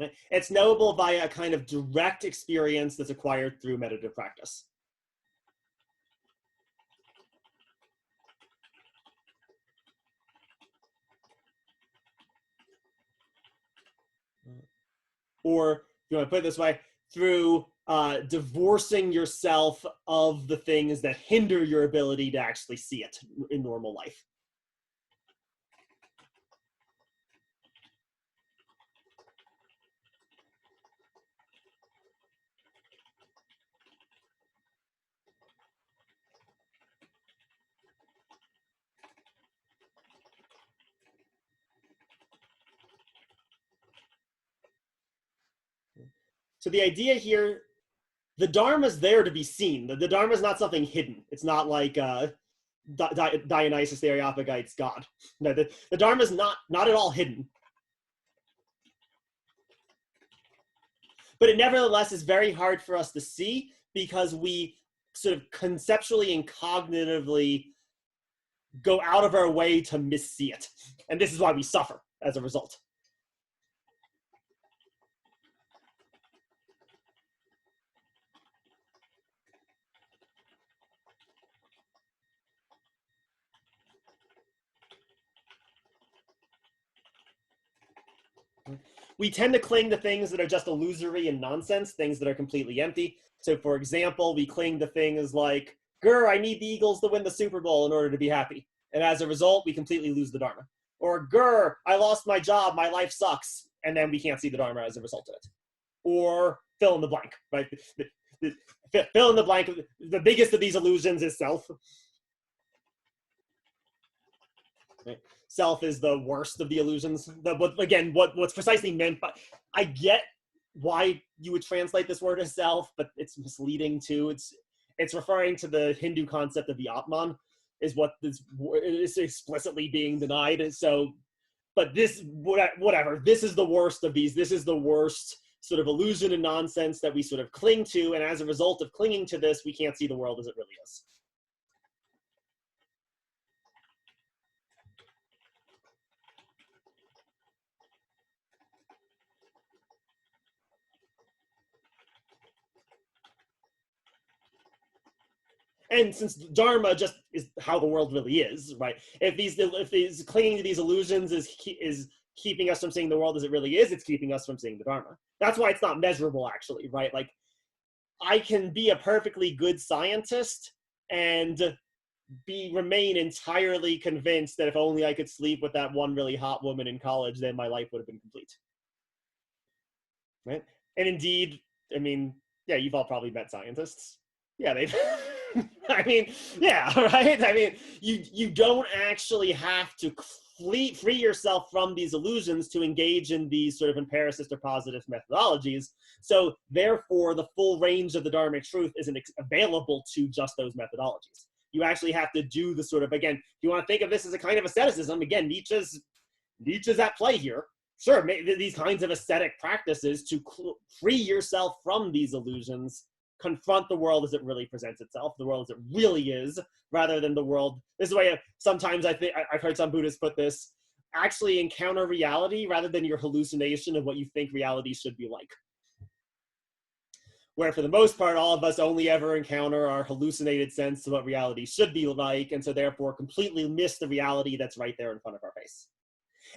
Right? It's knowable via a kind of direct experience that's acquired through meditative practice. Or, if you want to put it this way, through divorcing yourself of the things that hinder your ability to actually see it in normal life. So the idea here, the Dharma is there to be seen. The Dharma is not something hidden. It's not like Dionysus the Areopagite's god. No, the Dharma is not at all hidden. But it nevertheless is very hard for us to see because we sort of conceptually and cognitively go out of our way to missee it. And this is why we suffer as a result. We tend to cling to things that are just illusory and nonsense, things that are completely empty. So for example, we cling to things like, grr, I need the Eagles to win the Super Bowl in order to be happy. And as a result, we completely lose the Dharma. Or grr, I lost my job, my life sucks. and then we can't see the Dharma as a result of it. Or fill in the blank, right? Fill in the blank. The biggest of these illusions is self. Right? Self is the worst of the illusions. Again, what's precisely meant by, I get why you would translate this word as self, but it's misleading too. It's referring to the Hindu concept of the Atman, is what is explicitly being denied. So, but this, whatever, this is the worst of these. This is the worst sort of illusion and nonsense that we sort of cling to, and as a result of clinging to this, we can't see the world as it really is. And since Dharma just is how the world really is, right? If these clinging to these illusions is keeping us from seeing the world as it really is, it's keeping us from seeing the Dharma. That's why it's not measurable, actually, right? Like, I can be a perfectly good scientist and remain entirely convinced that if only I could sleep with that one really hot woman in college, then my life would have been complete, right? And indeed, I mean, yeah, you've all probably met scientists. Yeah, they've. I mean, yeah, right? I mean, you don't actually have to free yourself from these illusions to engage in these sort of empiricist or positive methodologies. So therefore, the full range of the Dharmic truth isn't available to just those methodologies. You actually have to do the sort of, again, if you want to think of this as a kind of asceticism, again, Nietzsche's at play here. Sure, these kinds of ascetic practices to free yourself from these illusions, confront the world as it really presents itself, the world as it really is, rather than the world. This is the way sometimes I think I've heard some Buddhists put this: actually encounter reality rather than your hallucination of what you think reality should be like. Where for the most part, all of us only ever encounter our hallucinated sense of what reality should be like, and so therefore completely miss the reality that's right there in front of our face.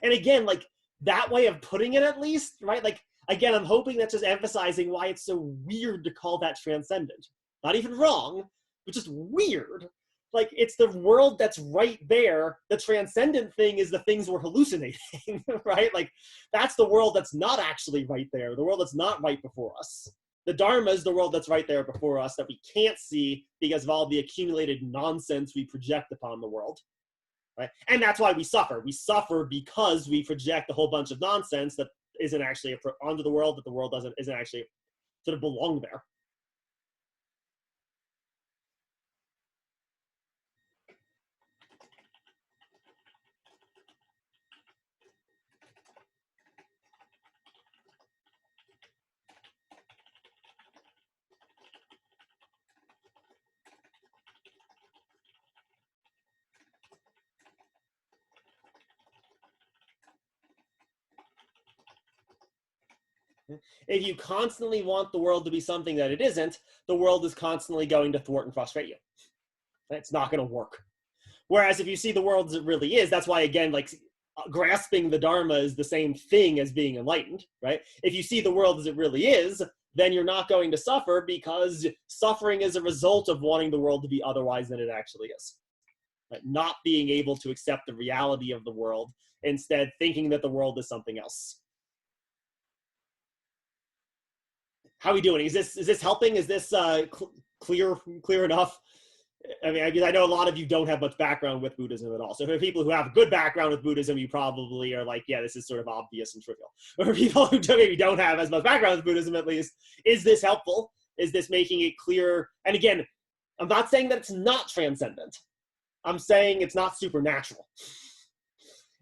And again, like, that way of putting it, at least, right? Like, again, I'm hoping that's just emphasizing why it's so weird to call that transcendent. Not even wrong, but just weird. Like, it's the world that's right there. The transcendent thing is the things we're hallucinating, right? Like, that's the world that's not actually right there, the world that's not right before us. The Dharma is the world that's right there before us that we can't see because of all the accumulated nonsense we project upon the world. Right? And that's why we suffer. We suffer because we project a whole bunch of nonsense that isn't actually onto the world, that the world isn't actually sort of belong there. If you constantly want the world to be something that it isn't, the world is constantly going to thwart and frustrate you. It's not going to work. Whereas if you see the world as it really is, that's why, again, like, grasping the Dharma is the same thing as being enlightened, right? If you see the world as it really is, then you're not going to suffer, because suffering is a result of wanting the world to be otherwise than it actually is. Right? Not being able to accept the reality of the world, instead thinking that the world is something else. How are we doing? Is this helping? Is this clear enough? I mean, because I know a lot of you don't have much background with Buddhism at all. So for people who have a good background with Buddhism, you probably are like, yeah, this is sort of obvious and trivial. But for people who maybe don't have as much background with Buddhism, at least, is this helpful? Is this making it clear? And again, I'm not saying that it's not transcendent. I'm saying it's not supernatural.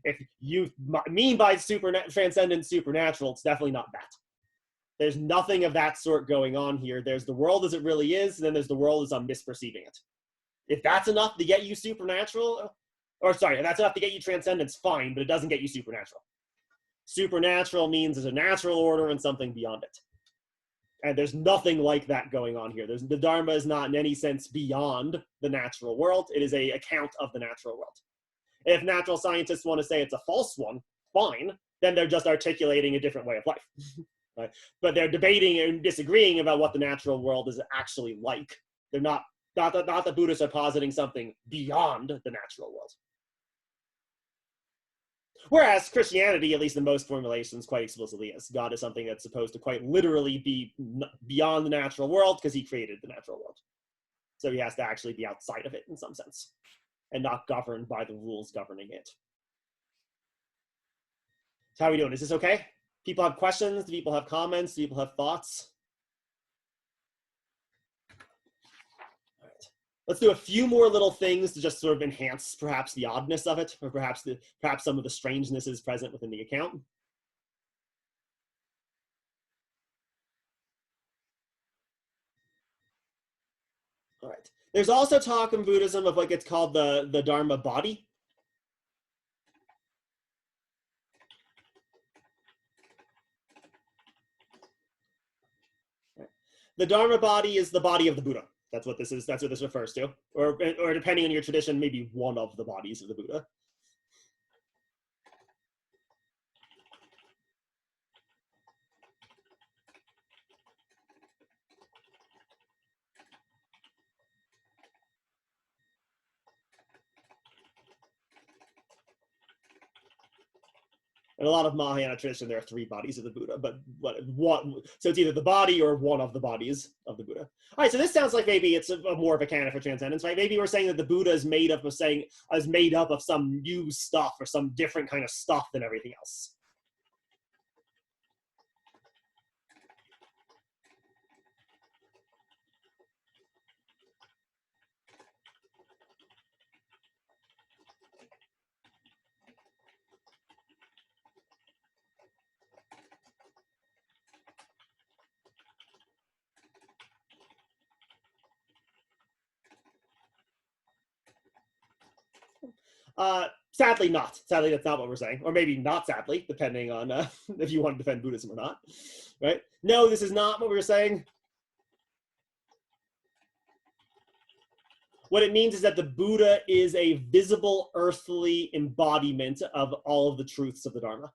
If you mean by transcendent supernatural, it's definitely not that. There's nothing of that sort going on here. There's the world as it really is, and then there's the world as I'm misperceiving it. If that's enough to get you supernatural, or sorry, if that's enough to get you transcendence, fine, but it doesn't get you supernatural. Supernatural means there's a natural order and something beyond it. And there's nothing like that going on here. The Dharma is not in any sense beyond the natural world. It is an account of the natural world. If natural scientists want to say it's a false one, fine, then they're just articulating a different way of life. Right? But they're debating and disagreeing about what the natural world is actually like. They're not that Buddhists are positing something beyond the natural world. Whereas Christianity, at least in most formulations, quite explicitly is. God is something that's supposed to quite literally be beyond the natural world because he created the natural world. So he has to actually be outside of it in some sense and not governed by the rules governing it. So how are we doing? Is this okay? People have questions? Do people have comments? Do people have thoughts? All right. Let's do a few more little things to just sort of enhance perhaps the oddness of it, or perhaps some of the strangeness is present within the account. All right. There's also talk in Buddhism of what gets called the Dharma body. The Dharma body is the body of the Buddha. That's what this is. That's what this refers to. Or depending on your tradition, maybe one of the bodies of the Buddha. In a lot of Mahayana tradition, there are 3 bodies of the Buddha, but so it's either the body or one of the bodies of the Buddha. All right, so this sounds like maybe it's more of a canon for transcendence, right? Maybe we're saying that the Buddha is made up of some new stuff or some different kind of stuff than everything else. Sadly not. Sadly, that's not what we're saying. Or maybe not sadly, depending on if you want to defend Buddhism or not. Right? No, this is not what we're saying. What it means is that the Buddha is a visible earthly embodiment of all of the truths of the Dharma.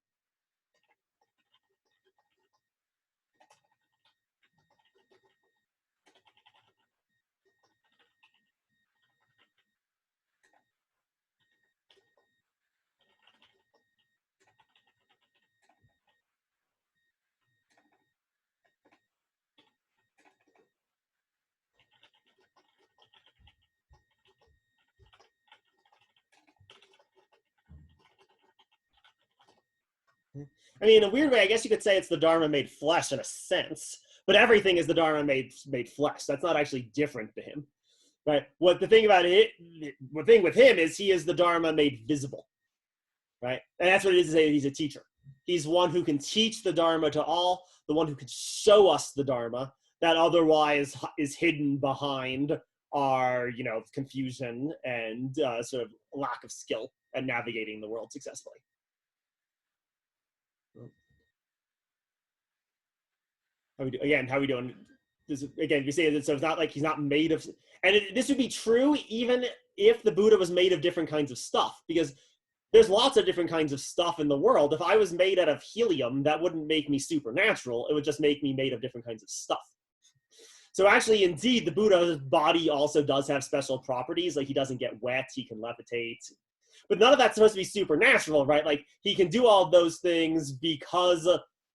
I mean, in a weird way, I guess you could say it's the Dharma made flesh in a sense, but everything is the Dharma made flesh. That's not actually different to him, right? The thing with him is he is the Dharma made visible, right? And that's what it is to say he's a teacher. He's one who can teach the Dharma to all, the one who can show us the Dharma that otherwise is hidden behind our, confusion and sort of lack of skill at navigating the world successfully. How are we doing? Again, we say that, so it's not like he's not made of, and this would be true even if the Buddha was made of different kinds of stuff, because there's lots of different kinds of stuff in the world. If I was made out of helium, that wouldn't make me supernatural. It would just make me made of different kinds of stuff. So actually, indeed, the Buddha's body also does have special properties. Like he doesn't get wet, he can levitate. But none of that's supposed to be supernatural, right? Like he can do all those things because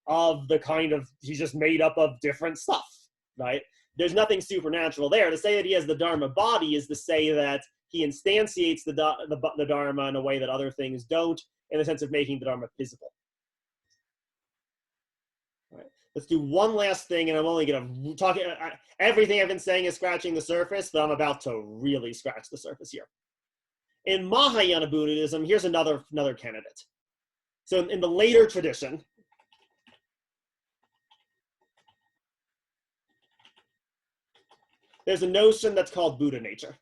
of the kind of, he's just made up of different stuff, right? There's nothing supernatural there. To say that he has the Dharma body is to say that he instantiates the Dharma in a way that other things don't, in the sense of making the Dharma visible. All right. Let's do one last thing, and I'm only going to talk, everything I've been saying is scratching the surface, but I'm about to really scratch the surface here. In Mahayana Buddhism, here's another candidate. So in the later tradition, there's a notion that's called Buddha nature.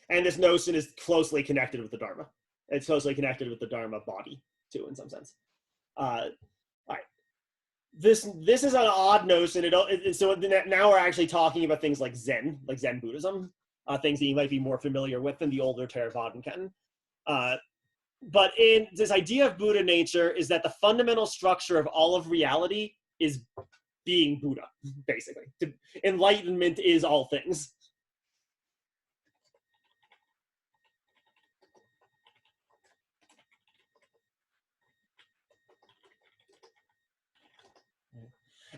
And this notion is closely connected with the Dharma. It's closely connected with the Dharma body, too, in some sense. All right. This is an odd notion. So now we're actually talking about things like Zen Buddhism, things that you might be more familiar with than the older Theravadan canon. But in this idea of Buddha nature is that the fundamental structure of all of reality is being Buddha, basically. Enlightenment is all things.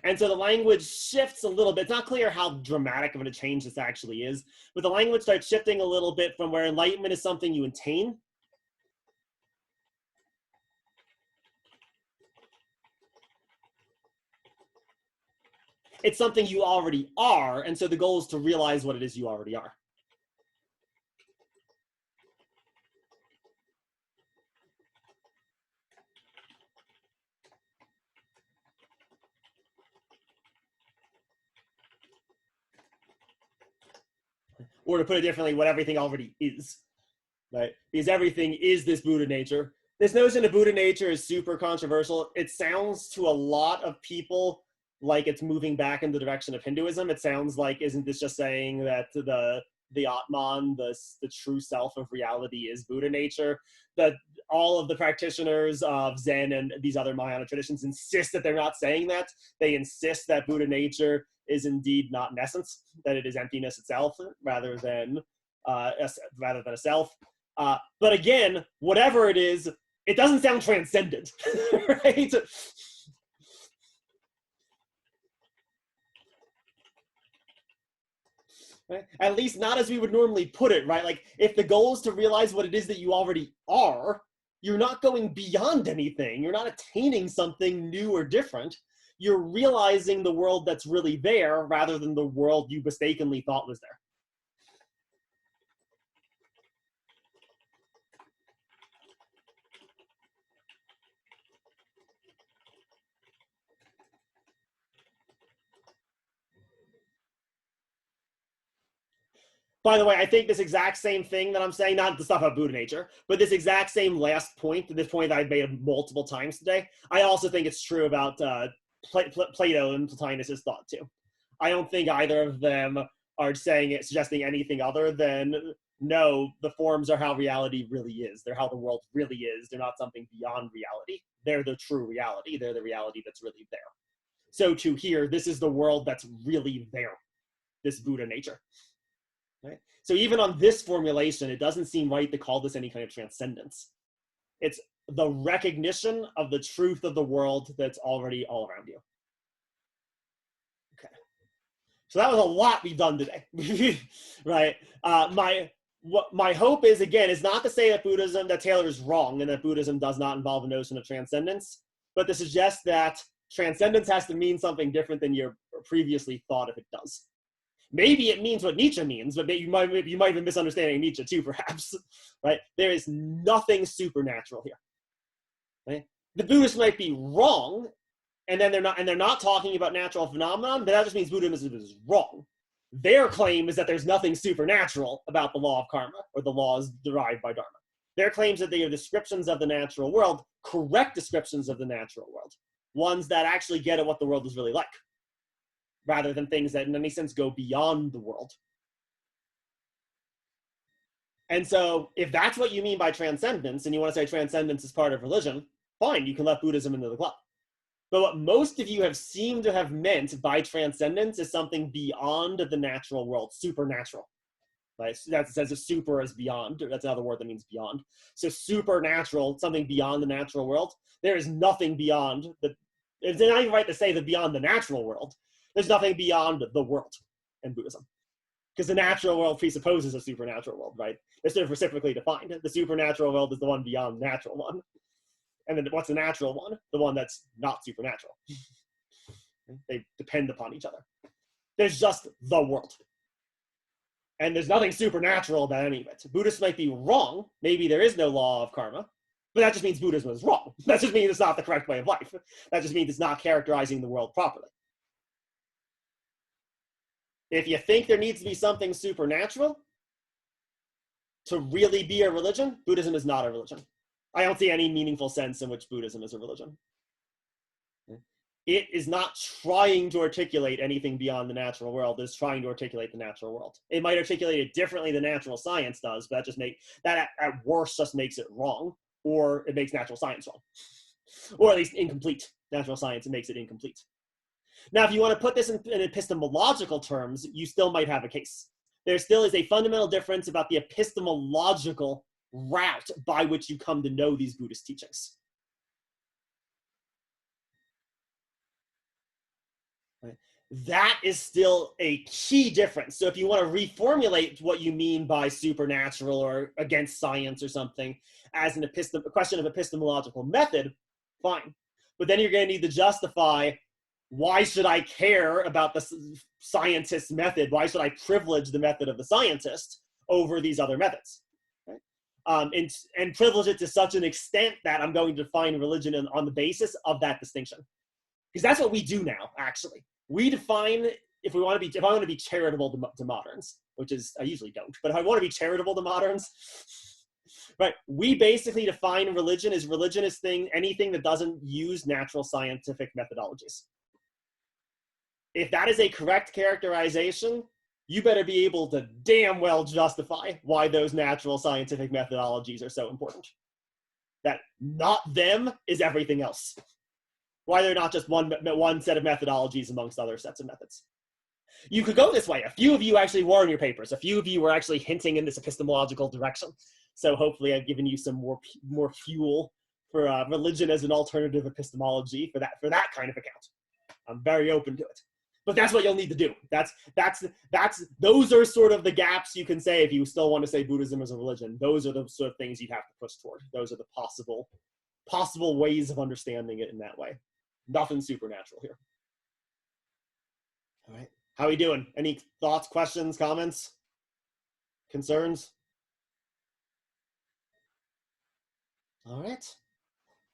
And so the language shifts a little bit. It's not clear how dramatic of a change this actually is, but the language starts shifting a little bit from where enlightenment is something you attain. It's something you already are, and so the goal is to realize what it is you already are. Or to put it differently, what everything already is, right? Because everything is this Buddha nature. This notion of Buddha nature is super controversial. It sounds to a lot of people like it's moving back in the direction of Hinduism. It sounds like, isn't this just saying that the Atman, the true self of reality is Buddha nature? That all of the practitioners of Zen and these other Mahayana traditions insist that they're not saying that. They insist that Buddha nature is indeed not an essence, that it is emptiness itself rather than a self. But again, whatever it is, it doesn't sound transcendent, right? Right? At least not as we would normally put it, right? Like if the goal is to realize what it is that you already are, you're not going beyond anything. You're not attaining something new or different. You're realizing the world that's really there rather than the world you mistakenly thought was there. By the way, I think this exact same thing that I'm saying, not the stuff about Buddha nature, but this exact same last point, this point that I've made multiple times today, I also think it's true about Plato and Plotinus' thought too. I don't think either of them are suggesting anything other than, no, the forms are how reality really is. They're how the world really is. They're not something beyond reality. They're the true reality. They're the reality that's really there. So to here, this is the world that's really there, this Buddha nature. Right? So even on this formulation, it doesn't seem right to call this any kind of transcendence. It's the recognition of the truth of the world that's already all around you. Okay. So that was a lot we've done today, right? My hope is, again, is not to say that Taylor is wrong and that Buddhism does not involve a notion of transcendence, but to suggest that transcendence has to mean something different than you previously thought if it does. Maybe it means what Nietzsche means, but you might have been misunderstanding Nietzsche too, perhaps, right? There is nothing supernatural here, right? The Buddhists might be wrong, and then they're not talking about natural phenomenon, but that just means Buddhism is wrong. Their claim is that there's nothing supernatural about the law of karma or the laws derived by dharma. Their claims that they are descriptions of the natural world, correct descriptions of the natural world, ones that actually get at what the world is really like, rather than things that in any sense go beyond the world. And so if that's what you mean by transcendence, and you want to say transcendence is part of religion, fine, you can let Buddhism into the club. But what most of you have seemed to have meant by transcendence is something beyond the natural world, supernatural. Right? That says a super is beyond. That's another word that means beyond. So supernatural, something beyond the natural world. There is nothing beyond it's not even right to say that beyond the natural world. There's nothing beyond the world in Buddhism. Because the natural world presupposes a supernatural world, right? It's sort of reciprocally defined. The supernatural world is the one beyond the natural one. And then what's the natural one? The one that's not supernatural. They depend upon each other. There's just the world. And there's nothing supernatural about any of it. Buddhists might be wrong. Maybe there is no law of karma. But that just means Buddhism is wrong. That just means it's not the correct way of life. That just means it's not characterizing the world properly. If you think there needs to be something supernatural to really be a religion, Buddhism is not a religion. I don't see any meaningful sense in which Buddhism is a religion. It is not trying to articulate anything beyond the natural world. It's trying to articulate the natural world. It might articulate it differently than natural science does, but that at worst just makes it wrong, or it makes natural science wrong. Or at least incomplete. Natural science, it makes it incomplete. Now, if you want to put this in epistemological terms, you still might have a case. There still is a fundamental difference about the epistemological route by which you come to know these Buddhist teachings. Right? That is still a key difference. So if you want to reformulate what you mean by supernatural or against science or something as a question of epistemological method, fine. But then you're going to need to justify, why should I care about the scientist's method? Why should I privilege the method of the scientist over these other methods? Right? And privilege it to such an extent that I'm going to define religion on the basis of that distinction. Because that's what we do now, actually. We define, if I want to be charitable to moderns, which is, I usually don't, but if I want to be charitable to moderns, right, we basically define religion as anything that doesn't use natural scientific methodologies. If that is a correct characterization, you better be able to damn well justify why those natural scientific methodologies are so important. That not them is everything else. Why they're not just one set of methodologies amongst other sets of methods. You could go this way. A few of you actually were in your papers. A few of you were actually hinting in this epistemological direction. So hopefully I've given you some more fuel for religion as an alternative epistemology for that kind of account. I'm very open to it. But that's what you'll need to do. Those are sort of the gaps you can say if you still want to say Buddhism is a religion. Those are the sort of things you have to push toward. Those are the possible ways of understanding it in that way. Nothing supernatural here. All right. How are we doing? Any thoughts, questions, comments, concerns? All right.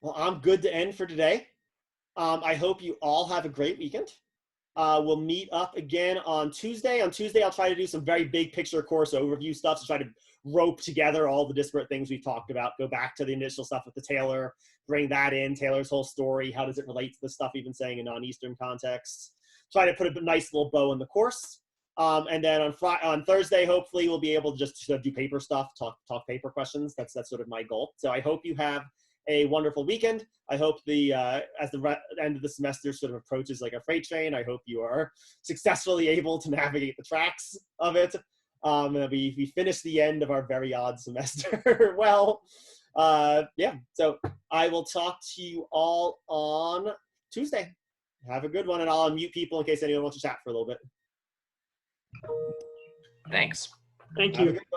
Well, I'm good to end for today. I hope you all have a great weekend. We'll meet up again on Tuesday. On Tuesday, I'll try to do some very big picture course overview stuff to try to rope together all the disparate things we've talked about, go back to the initial stuff with the Taylor, bring that in, Taylor's whole story, how does it relate to the stuff we've been saying in non-Eastern contexts, try to put a nice little bow in the course. And then on Thursday, hopefully we'll be able to just do paper stuff, talk paper questions. That's sort of my goal. So I hope you have a wonderful weekend. I hope as the end of the semester sort of approaches like a freight train, I hope you are successfully able to navigate the tracks of it. We finished the end of our very odd semester well. Yeah, so I will talk to you all on Tuesday. Have a good one, and I'll unmute people in case anyone wants to chat for a little bit. Thanks. Thank Have you. a good one.